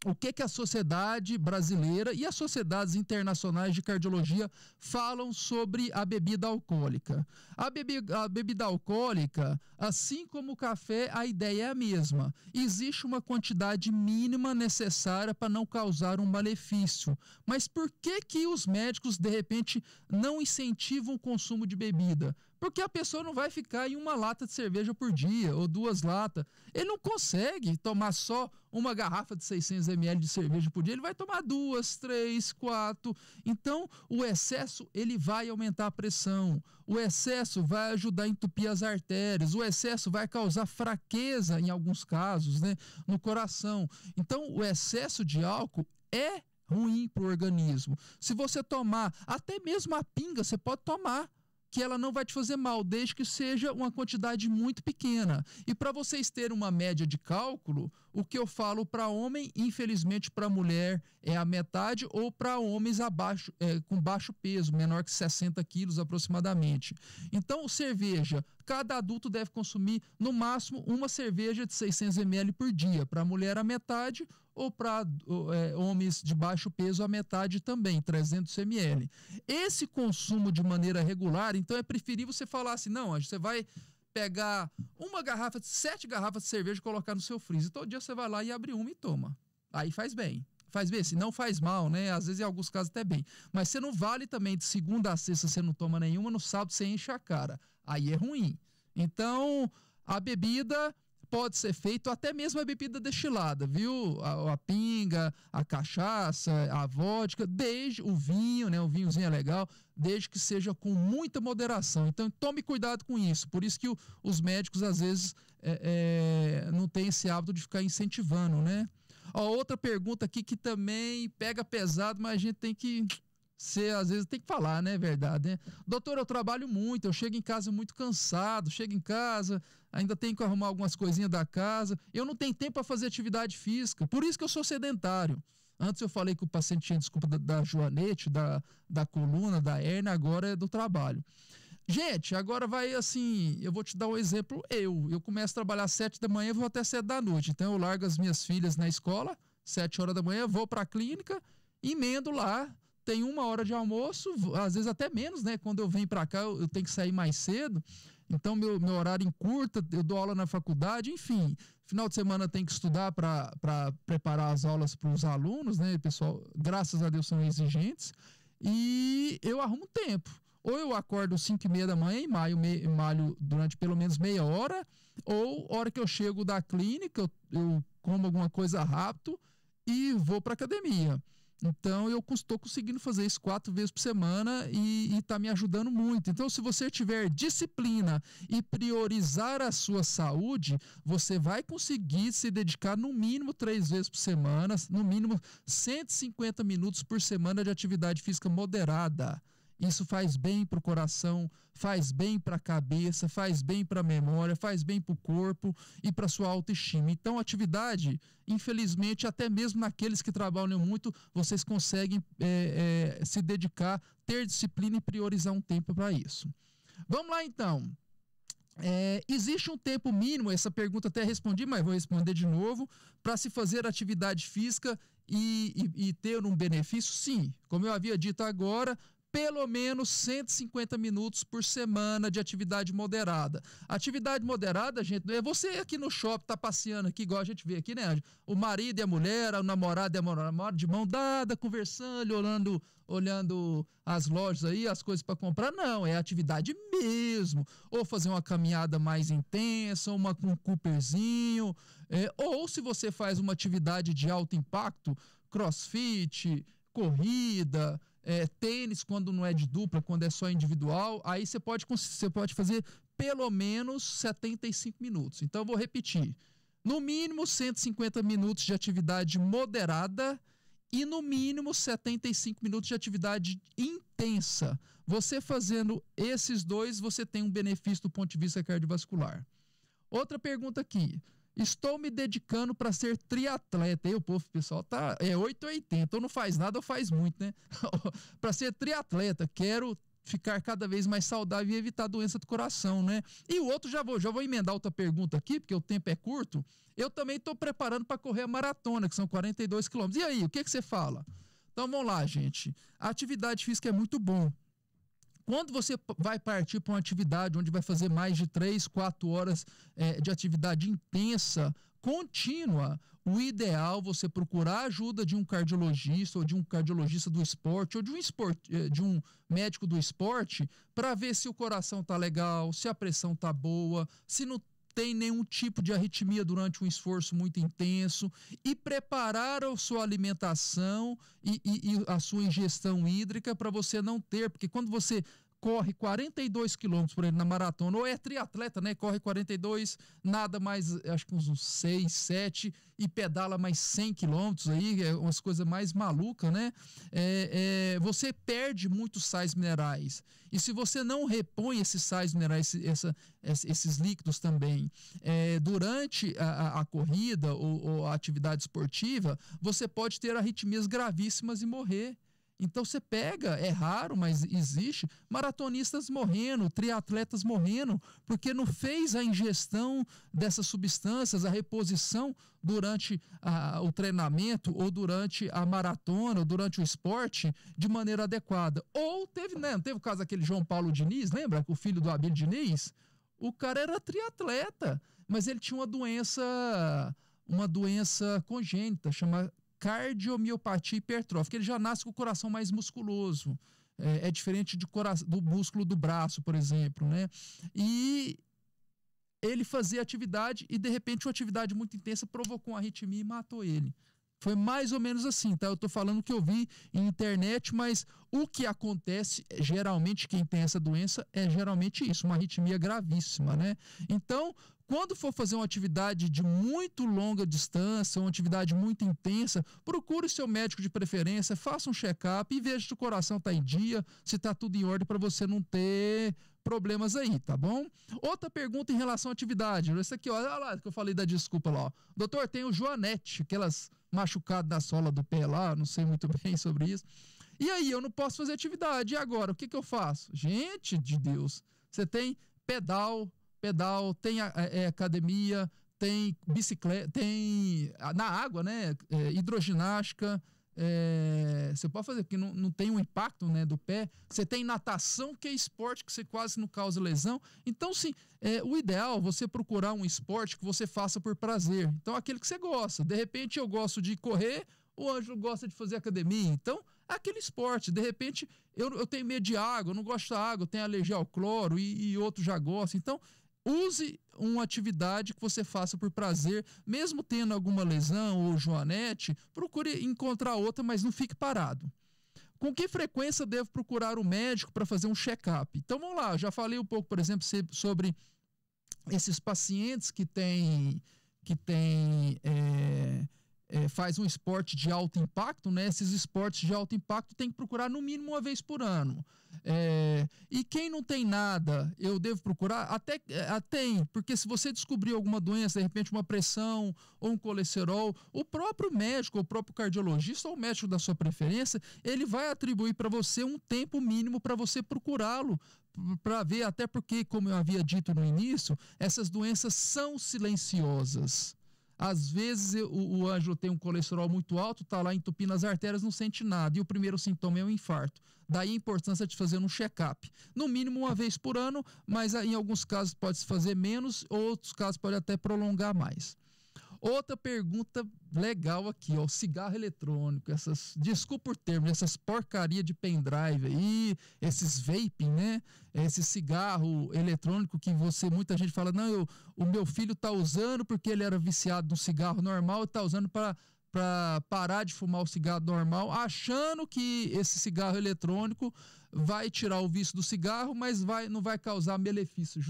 O que a sociedade brasileira e as sociedades internacionais de cardiologia falam sobre a bebida alcoólica? A bebida alcoólica, assim como o café, a ideia é a mesma. Existe uma quantidade mínima necessária para não causar um malefício. Mas por que os médicos, de repente, não incentivam o consumo de bebida? Porque a pessoa não vai ficar em 1 lata de cerveja por dia, ou 2 latas. Ele não consegue tomar só uma garrafa de 600 ml de cerveja por dia, ele vai tomar 2, 3, 4. Então, o excesso, ele vai aumentar a pressão. O excesso vai ajudar a entupir as artérias. O excesso vai causar fraqueza, em alguns casos, né, no coração. Então, o excesso de álcool é ruim para o organismo. Se você tomar, até mesmo a pinga, você pode tomar, que ela não vai te fazer mal, desde que seja uma quantidade muito pequena. E para vocês terem uma média de cálculo, o que eu falo para homem, infelizmente para mulher é a metade, ou para homens abaixo, com baixo peso, menor que 60 quilos aproximadamente. Então, cerveja, cada adulto deve consumir no máximo uma cerveja de 600 ml por dia. Para a mulher, a metade, ou para homens de baixo peso, a metade também, 300 ml. Esse consumo de maneira regular, então é preferível você falar assim, não, você vai pegar 7 garrafas de cerveja e colocar no seu freezer. Todo dia você vai lá e abre uma e toma. Aí faz bem. Faz bem, se não faz mal, né? Às vezes, em alguns casos, até bem. Mas você não vale também de segunda a sexta, você não toma nenhuma, no sábado você enche a cara. Aí é ruim. Então, a bebida pode ser feita, até mesmo a bebida destilada, viu? A pinga, a cachaça, a vodka, desde o vinho, né? O vinhozinho é legal, desde que seja com muita moderação. Então, tome cuidado com isso. Por isso que os médicos, às vezes, não têm esse hábito de ficar incentivando, né? Outra pergunta aqui que também pega pesado, mas a gente tem que às vezes tem que falar, né? Verdade, né? Doutor, eu trabalho muito, eu chego em casa muito cansado, chego em casa, ainda tenho que arrumar algumas coisinhas da casa, eu não tenho tempo para fazer atividade física, por isso que eu sou sedentário. Antes eu falei que o paciente tinha desculpa da joanete, da coluna, da hérnia, agora é do trabalho. Gente, agora vai assim, eu vou te dar um exemplo, eu começo a trabalhar às 7 da manhã e vou até 7 da noite, então eu largo as minhas filhas na escola, 7 horas da manhã, vou para a clínica, emendo lá, tem 1 hora de almoço, às vezes até menos, né? Quando eu venho para cá, eu tenho que sair mais cedo. Então, meu horário encurta, eu dou aula na faculdade, enfim. Final de semana tem que estudar para preparar as aulas para os alunos, né? Pessoal, graças a Deus, são exigentes. E eu arrumo tempo. Ou eu acordo às 5h30 da manhã e malho durante pelo menos meia hora, ou hora que eu chego da clínica, eu como alguma coisa rápido e vou para academia. Então, eu estou conseguindo fazer isso 4 vezes por semana e está me ajudando muito. Então, se você tiver disciplina e priorizar a sua saúde, você vai conseguir se dedicar no mínimo 3 vezes por semana, no mínimo 150 minutos por semana de atividade física moderada. Isso faz bem para o coração, faz bem para a cabeça, faz bem para a memória, faz bem para o corpo e para a sua autoestima. Então, atividade, infelizmente, até mesmo naqueles que trabalham muito, vocês conseguem se dedicar, ter disciplina e priorizar um tempo para isso. Vamos lá, então. Existe um tempo mínimo, essa pergunta até respondi, mas vou responder de novo, para se fazer atividade física e ter um benefício? Sim, como eu havia dito agora, pelo menos 150 minutos por semana de atividade moderada. Atividade moderada, gente, não é você aqui no shopping, tá passeando aqui, igual a gente vê aqui, né? O marido e a mulher, o namorado e a namorada de mão dada, conversando, olhando as lojas aí, as coisas para comprar. Não, é atividade mesmo. Ou fazer uma caminhada mais intensa, com um Cooperzinho, ou se você faz uma atividade de alto impacto, crossfit, corrida, tênis, quando não é de dupla, quando é só individual, aí você pode fazer pelo menos 75 minutos. Então, eu vou repetir. No mínimo, 150 minutos de atividade moderada e no mínimo 75 minutos de atividade intensa. Você fazendo esses dois, você tem um benefício do ponto de vista cardiovascular. Outra pergunta aqui. Estou me dedicando para ser triatleta. E o pessoal tá 880, ou não faz nada ou faz muito, né? Para ser triatleta, quero ficar cada vez mais saudável e evitar doença do coração, né? E o outro, já vou emendar outra pergunta aqui, porque o tempo é curto. Eu também estou preparando para correr a maratona, que são 42 quilômetros. E aí, o que você fala? Então vamos lá, gente. A atividade física é muito bom. Quando você vai partir para uma atividade onde vai fazer mais de 3, 4 horas de atividade intensa, contínua, o ideal é você procurar a ajuda de um cardiologista ou de um cardiologista do esporte ou de um médico do esporte para ver se o coração está legal, se a pressão está boa, se não tem nenhum tipo de arritmia durante um esforço muito intenso e preparar a sua alimentação e a sua ingestão hídrica para você não ter, porque quando você corre 42 quilômetros por ele na maratona, ou é triatleta, né? Corre 42, nada mais, acho que uns 6, 7, e pedala mais 100 quilômetros aí, é umas coisas mais malucas, né? Você perde muitos sais minerais. E se você não repõe esses sais minerais, esses líquidos também, durante a corrida ou a atividade esportiva, você pode ter arritmias gravíssimas e morrer. Então você pega, é raro, mas existe, maratonistas morrendo, triatletas morrendo, porque não fez a ingestão dessas substâncias, a reposição durante o treinamento, ou durante a maratona, ou durante o esporte, de maneira adequada. Ou teve, né, não teve o caso daquele João Paulo Diniz, lembra? O filho do Abílio Diniz? O cara era triatleta, mas ele tinha uma doença congênita, chamada cardiomiopatia hipertrófica. Ele já nasce com o coração mais musculoso. É diferente do músculo do braço, por exemplo, né? E ele fazia atividade e, de repente, uma atividade muito intensa provocou uma arritmia e matou ele. Foi mais ou menos assim, tá? Eu tô falando que eu vi em internet, mas o que acontece, geralmente, quem tem essa doença, é geralmente isso, uma arritmia gravíssima, né? Então, quando for fazer uma atividade de muito longa distância, uma atividade muito intensa, procure seu médico de preferência, faça um check-up e veja se o coração está em dia, se está tudo em ordem para você não ter problemas aí, tá bom? Outra pergunta em relação à atividade. Essa aqui, ó, olha lá que eu falei da desculpa lá, ó. Doutor, tem o Joanete, aquelas machucadas na sola do pé lá, não sei muito bem sobre isso. E aí, eu não posso fazer atividade. E agora, o que eu faço? Gente de Deus, você tem pedal, tem academia, tem bicicleta, tem na água, né? Hidroginástica. Você pode fazer, porque não tem um impacto, né, do pé. Você tem natação, que é esporte que você quase não causa lesão. Então, sim, o ideal é você procurar um esporte que você faça por prazer. Então, aquele que você gosta. De repente, eu gosto de correr, o Ângelo gosta de fazer academia. Então, aquele esporte. De repente, eu tenho medo de água, eu não gosto da água, eu tenho alergia ao cloro e outros já gostam. Então, use uma atividade que você faça por prazer, mesmo tendo alguma lesão ou joanete, procure encontrar outra, mas não fique parado. Com que frequência devo procurar o médico para fazer um check-up? Então vamos lá, eu já falei um pouco, por exemplo, sobre esses pacientes que faz um esporte de alto impacto, né? Esses esportes de alto impacto tem que procurar no mínimo uma vez por ano. E quem não tem nada, eu devo procurar? Até tem, porque se você descobrir alguma doença, de repente uma pressão ou um colesterol, o próprio médico, o próprio cardiologista ou o médico da sua preferência, ele vai atribuir para você um tempo mínimo para você procurá-lo, para ver, até porque, como eu havia dito no início, essas doenças são silenciosas. Às vezes o Ângelo tem um colesterol muito alto, está lá entupindo as artérias, não sente nada. E o primeiro sintoma é o infarto. Daí a importância de fazer um check-up. No mínimo uma vez por ano, mas em alguns casos pode-se fazer menos, outros casos pode até prolongar mais. Outra pergunta legal aqui, ó, cigarro eletrônico, desculpa o termo, essas porcaria de pendrive aí, esses vaping, né? Esse cigarro eletrônico que muita gente fala, não, o meu filho tá usando porque ele era viciado no cigarro normal e tá usando para parar de fumar o cigarro normal, achando que esse cigarro eletrônico vai tirar o vício do cigarro, mas não vai causar malefício,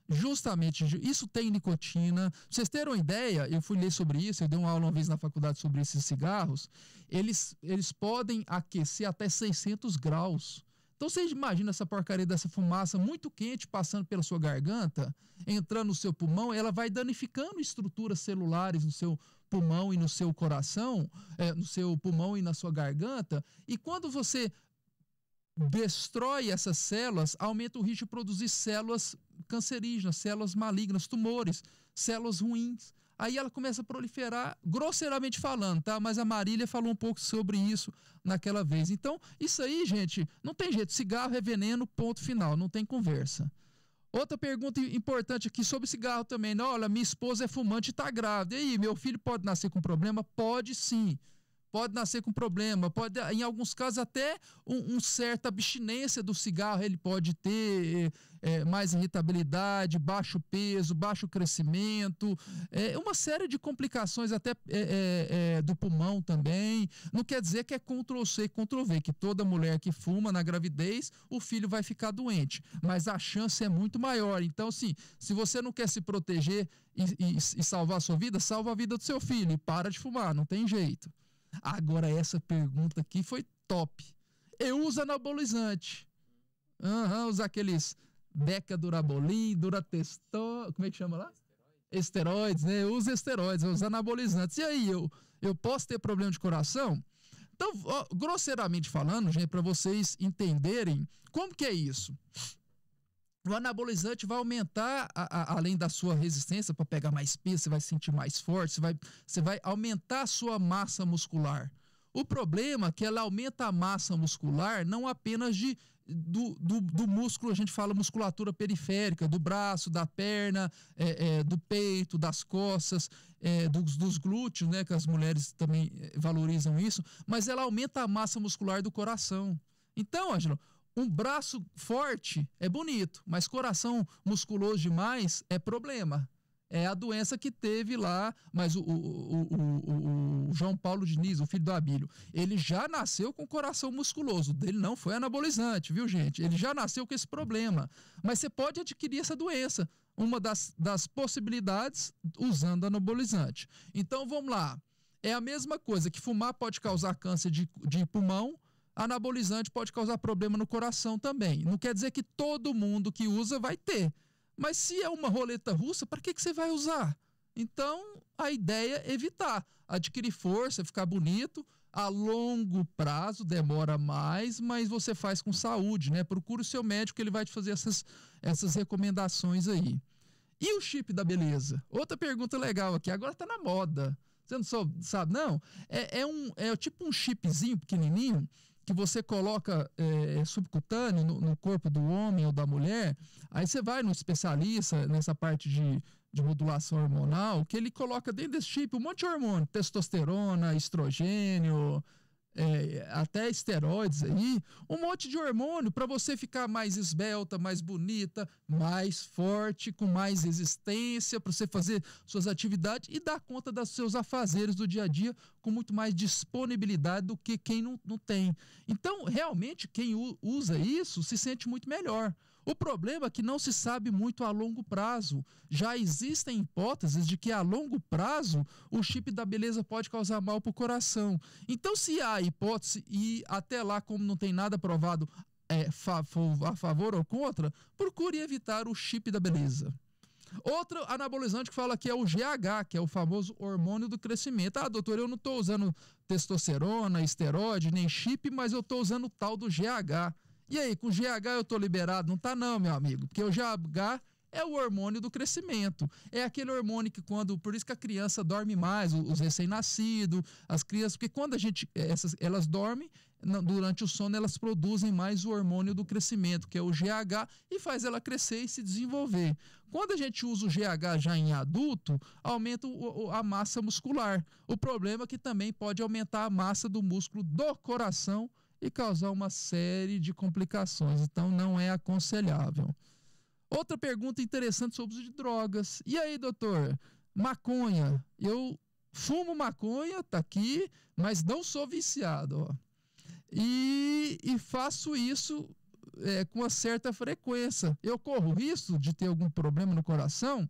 justamente, isso tem nicotina. Pra vocês terem uma ideia, eu fui ler sobre isso, eu dei uma aula uma vez na faculdade sobre esses cigarros, eles podem aquecer até 600 graus. Então você imagina essa porcaria dessa fumaça muito quente passando pela sua garganta, entrando no seu pulmão, ela vai danificando estruturas celulares no seu pulmão e no seu coração, no seu pulmão e na sua garganta, e quando você destrói essas células, aumenta o risco de produzir células cancerígenas, células malignas, tumores, células ruins. Aí ela começa a proliferar, grosseiramente falando, tá? Mas a Marília falou um pouco sobre isso naquela vez. Então, isso aí, gente, não tem jeito. Cigarro é veneno, ponto final, não tem conversa. Outra pergunta importante aqui sobre cigarro também, né? Olha, minha esposa é fumante e está grávida. E aí, meu filho pode nascer com problema? Pode sim. pode nascer com problema, pode, em alguns casos, até certa abstinência do cigarro, ele pode ter mais irritabilidade, baixo peso, baixo crescimento, uma série de complicações até do pulmão também. Não quer dizer que é Ctrl-C, Ctrl-V, que toda mulher que fuma na gravidez, o filho vai ficar doente, mas a chance é muito maior. Então, assim, se você não quer se proteger e salvar a sua vida, salva a vida do seu filho e para de fumar, não tem jeito. Agora, essa pergunta aqui foi top. Eu uso anabolizante. Usa aqueles Decadurabolim, Durateston, como é que chama lá? Esteroides, né? Eu uso esteroides, eu uso anabolizantes. E aí, eu posso ter problema de coração? Então, grosseiramente falando, gente, para vocês entenderem como que é isso. O anabolizante vai aumentar, além da sua resistência para pegar mais peso, você vai se sentir mais forte, você vai aumentar a sua massa muscular. O problema é que ela aumenta a massa muscular não apenas do músculo, a gente fala musculatura periférica, do braço, da perna, do peito, das costas, dos glúteos, né, que as mulheres também valorizam isso, mas ela aumenta a massa muscular do coração. Então, Ângelo, um braço forte é bonito, mas coração musculoso demais é problema. É a doença que teve lá, mas o João Paulo Diniz, o filho do Abílio, ele já nasceu com coração musculoso, o dele não foi anabolizante, viu, gente? Ele já nasceu com esse problema, mas você pode adquirir essa doença, uma das possibilidades usando anabolizante. Então, vamos lá, é a mesma coisa que fumar pode causar câncer de pulmão, anabolizante pode causar problema no coração também. Não quer dizer que todo mundo que usa vai ter. Mas se é uma roleta russa, para que você vai usar? Então, a ideia é evitar. Adquirir força, ficar bonito. A longo prazo demora mais, mas você faz com saúde, né? Procura o seu médico, ele vai te fazer essas recomendações aí. E o chip da beleza? Outra pergunta legal aqui. Agora tá na moda. Você não sabe, não? É tipo um chipzinho pequenininho que você coloca subcutâneo no corpo do homem ou da mulher, aí você vai no especialista nessa parte de modulação hormonal, que ele coloca dentro desse chip um monte de hormônio, testosterona, estrogênio, até esteroides aí, um monte de hormônio para você ficar mais esbelta, mais bonita, mais forte, com mais resistência, para você fazer suas atividades e dar conta dos seus afazeres do dia a dia com muito mais disponibilidade do que quem não tem. Então, realmente, quem usa isso se sente muito melhor. O problema é que não se sabe muito a longo prazo. Já existem hipóteses de que a longo prazo o chip da beleza pode causar mal para o coração. Então, se há hipótese e até lá, como não tem nada provado a favor ou contra, procure evitar o chip da beleza. Outro anabolizante que fala que é o GH, que é o famoso hormônio do crescimento. Ah, doutor, eu não estou usando testosterona, esteroide, nem chip, mas eu estou usando o tal do GH. E aí, com GH eu tô liberado? Não tá não, meu amigo, porque o GH é o hormônio do crescimento. É aquele hormônio que por isso que a criança dorme mais, os recém-nascidos, as crianças, porque quando elas dormem, durante o sono elas produzem mais o hormônio do crescimento, que é o GH, e faz ela crescer e se desenvolver. Quando a gente usa o GH já em adulto, aumenta a massa muscular. O problema é que também pode aumentar a massa do músculo do coração e causar uma série de complicações. Então, não é aconselhável. Outra pergunta interessante sobre o uso de drogas. E aí, doutor? Maconha. Eu fumo maconha, tá aqui, mas não sou viciado. Ó. E faço isso com uma certa frequência. Eu corro risco de ter algum problema no coração?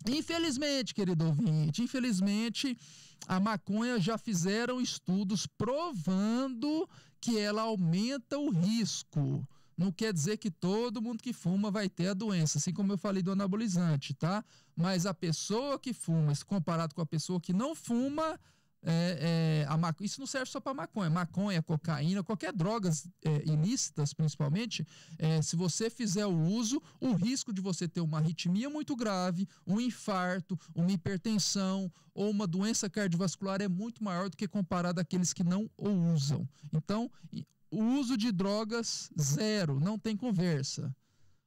Infelizmente, querido ouvinte, a maconha já fizeram estudos provando que ela aumenta o risco. Não quer dizer que todo mundo que fuma vai ter a doença, assim como eu falei do anabolizante, tá? Mas a pessoa que fuma, comparado com a pessoa que não fuma, isso não serve só para maconha, cocaína, qualquer drogas ilícitas, principalmente, se você fizer o uso, o risco de você ter uma arritmia muito grave, um infarto, uma hipertensão ou uma doença cardiovascular é muito maior do que comparado àqueles que não o usam. Então, o uso de drogas, zero, não tem conversa.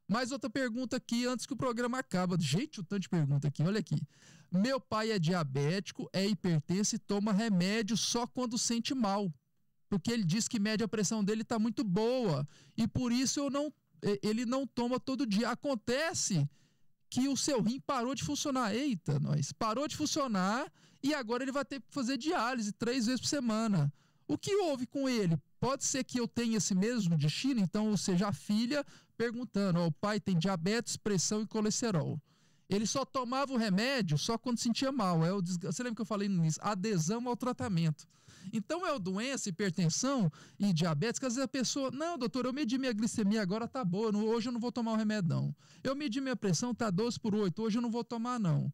Mais outra pergunta aqui, antes que o programa acabe. Gente, o tanto de pergunta aqui, olha aqui. Meu pai é diabético, é hipertenso e toma remédio só quando sente mal. Porque ele diz que mede a pressão dele está muito boa. E por isso ele não toma todo dia. Acontece que o seu rim parou de funcionar. Eita, parou de funcionar e agora ele vai ter que fazer diálise 3 vezes por semana. O que houve com ele? Pode ser que eu tenha esse mesmo destino, então, ou seja, a filha perguntando, o pai tem diabetes, pressão e colesterol. Ele só tomava o remédio só quando sentia mal. Você lembra que eu falei nisso? Adesão ao tratamento. Então, é doença, hipertensão e diabetes, que às vezes a pessoa, não, doutor, eu medi minha glicemia, agora tá boa, hoje eu não vou tomar o remédio, não. Eu medi minha pressão, tá 12/8, hoje eu não vou tomar, não.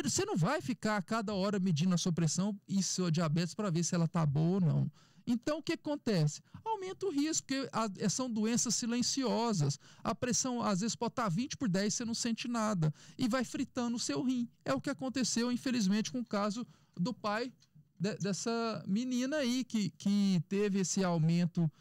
Você não vai ficar a cada hora medindo a sua pressão e sua diabetes para ver se ela tá boa ou não. Então, o que acontece? Aumenta o risco, porque são doenças silenciosas. A pressão, às vezes, pode estar 20/10, você não sente nada. E vai fritando o seu rim. É o que aconteceu, infelizmente, com o caso do pai dessa menina aí, que teve esse aumento,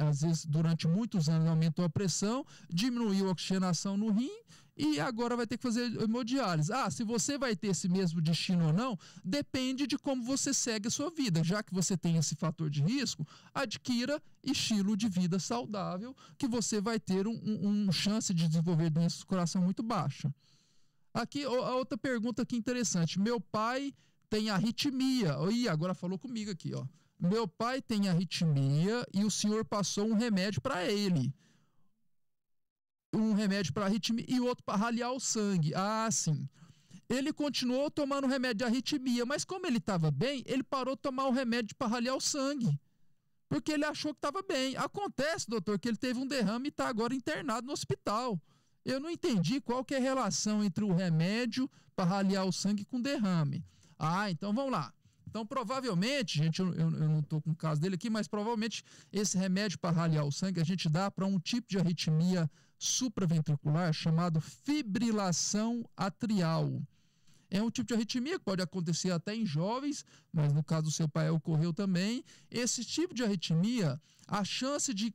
às vezes, durante muitos anos, aumentou a pressão, diminuiu a oxigenação no rim, e agora vai ter que fazer hemodiálise. Se você vai ter esse mesmo destino ou não, depende de como você segue a sua vida. Já que você tem esse fator de risco, adquira estilo de vida saudável, que você vai ter uma chance de desenvolver doenças do coração muito baixa. Aqui, a outra pergunta aqui interessante. Meu pai tem arritmia. Agora falou comigo aqui, ó. Meu pai tem arritmia e o senhor passou um remédio para ele. Um remédio para arritmia e outro para ralear o sangue. Sim. Ele continuou tomando remédio de arritmia, mas como ele estava bem, ele parou de tomar o remédio para ralear o sangue. Porque ele achou que estava bem. Acontece, doutor, que ele teve um derrame e está agora internado no hospital. Eu não entendi qual que é a relação entre o remédio para ralear o sangue com derrame. Então vamos lá. Então, provavelmente, gente, eu não estou com o caso dele aqui, mas provavelmente esse remédio para ralear o sangue a gente dá para um tipo de arritmia supraventricular chamado fibrilação atrial. É um tipo de arritmia que pode acontecer até em jovens, mas no caso do seu pai ocorreu também. Esse tipo de arritmia, a chance de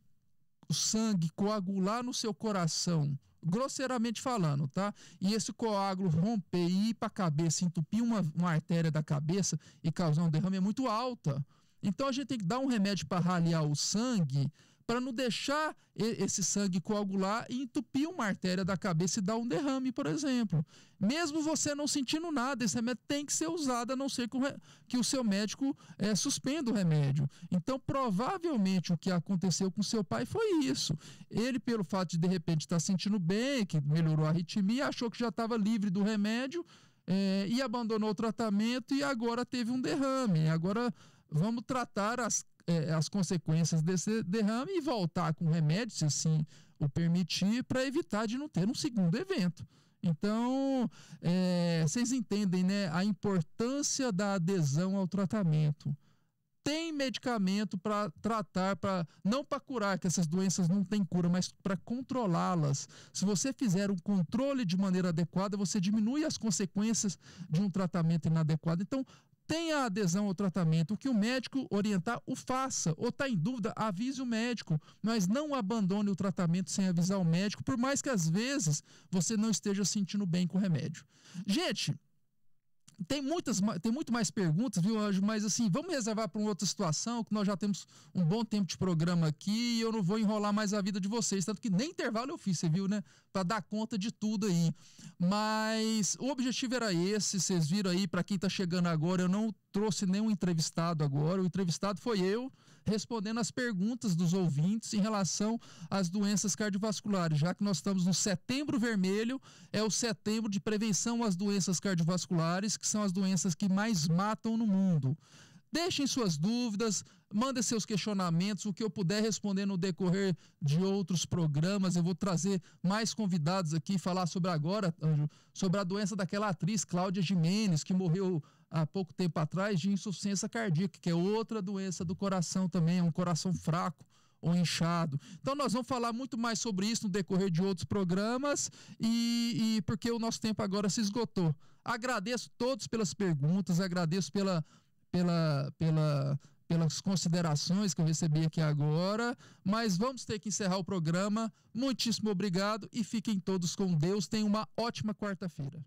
o sangue coagular no seu coração, grosseiramente falando, tá? E esse coágulo romper e ir para a cabeça, entupir uma artéria da cabeça e causar um derrame é muito alta. Então a gente tem que dar um remédio para ralear o sangue, para não deixar esse sangue coagular e entupir uma artéria da cabeça e dar um derrame, por exemplo. Mesmo você não sentindo nada, esse remédio tem que ser usado, a não ser que o seu médico suspenda o remédio. Então, provavelmente, o que aconteceu com seu pai foi isso. Ele, pelo fato de repente, estar sentindo bem, que melhorou a arritmia, achou que já estava livre do remédio e abandonou o tratamento e agora teve um derrame. Agora, vamos tratar as consequências desse derrame e voltar com remédio, se assim o permitir, para evitar de não ter um segundo evento. Então, vocês entendem, né, a importância da adesão ao tratamento. Tem medicamento para tratar, não para curar, que essas doenças não têm cura, mas para controlá-las. Se você fizer um controle de maneira adequada, você diminui as consequências de um tratamento inadequado. Então, tenha adesão ao tratamento. O que o médico orientar, o faça. Ou está em dúvida, avise o médico. Mas não abandone o tratamento sem avisar o médico, por mais que às vezes você não esteja sentindo bem com o remédio. Gente, tem muito mais perguntas, viu, Anjo? Mas assim, vamos reservar para uma outra situação, que nós já temos um bom tempo de programa aqui e eu não vou enrolar mais a vida de vocês, tanto que nem intervalo eu fiz, você viu, né? Para dar conta de tudo aí. Mas o objetivo era esse, vocês viram aí, para quem está chegando agora, eu não trouxe nenhum entrevistado agora, o entrevistado foi eu, respondendo as perguntas dos ouvintes em relação às doenças cardiovasculares, já que nós estamos no Setembro Vermelho, é o setembro de prevenção às doenças cardiovasculares, que são as doenças que mais matam no mundo. Deixem suas dúvidas, mandem seus questionamentos, o que eu puder responder no decorrer de outros programas. Eu vou trazer mais convidados aqui, falar sobre agora, Anjo, sobre a doença daquela atriz Cláudia Gimenez, que morreu há pouco tempo atrás de insuficiência cardíaca, que é outra doença do coração também, é um coração fraco ou inchado. Então nós vamos falar muito mais sobre isso no decorrer de outros programas e porque o nosso tempo agora se esgotou. Agradeço todos pelas perguntas, agradeço pelas considerações que eu recebi aqui agora, mas vamos ter que encerrar o programa. Muitíssimo obrigado e fiquem todos com Deus. Tenham uma ótima quarta-feira.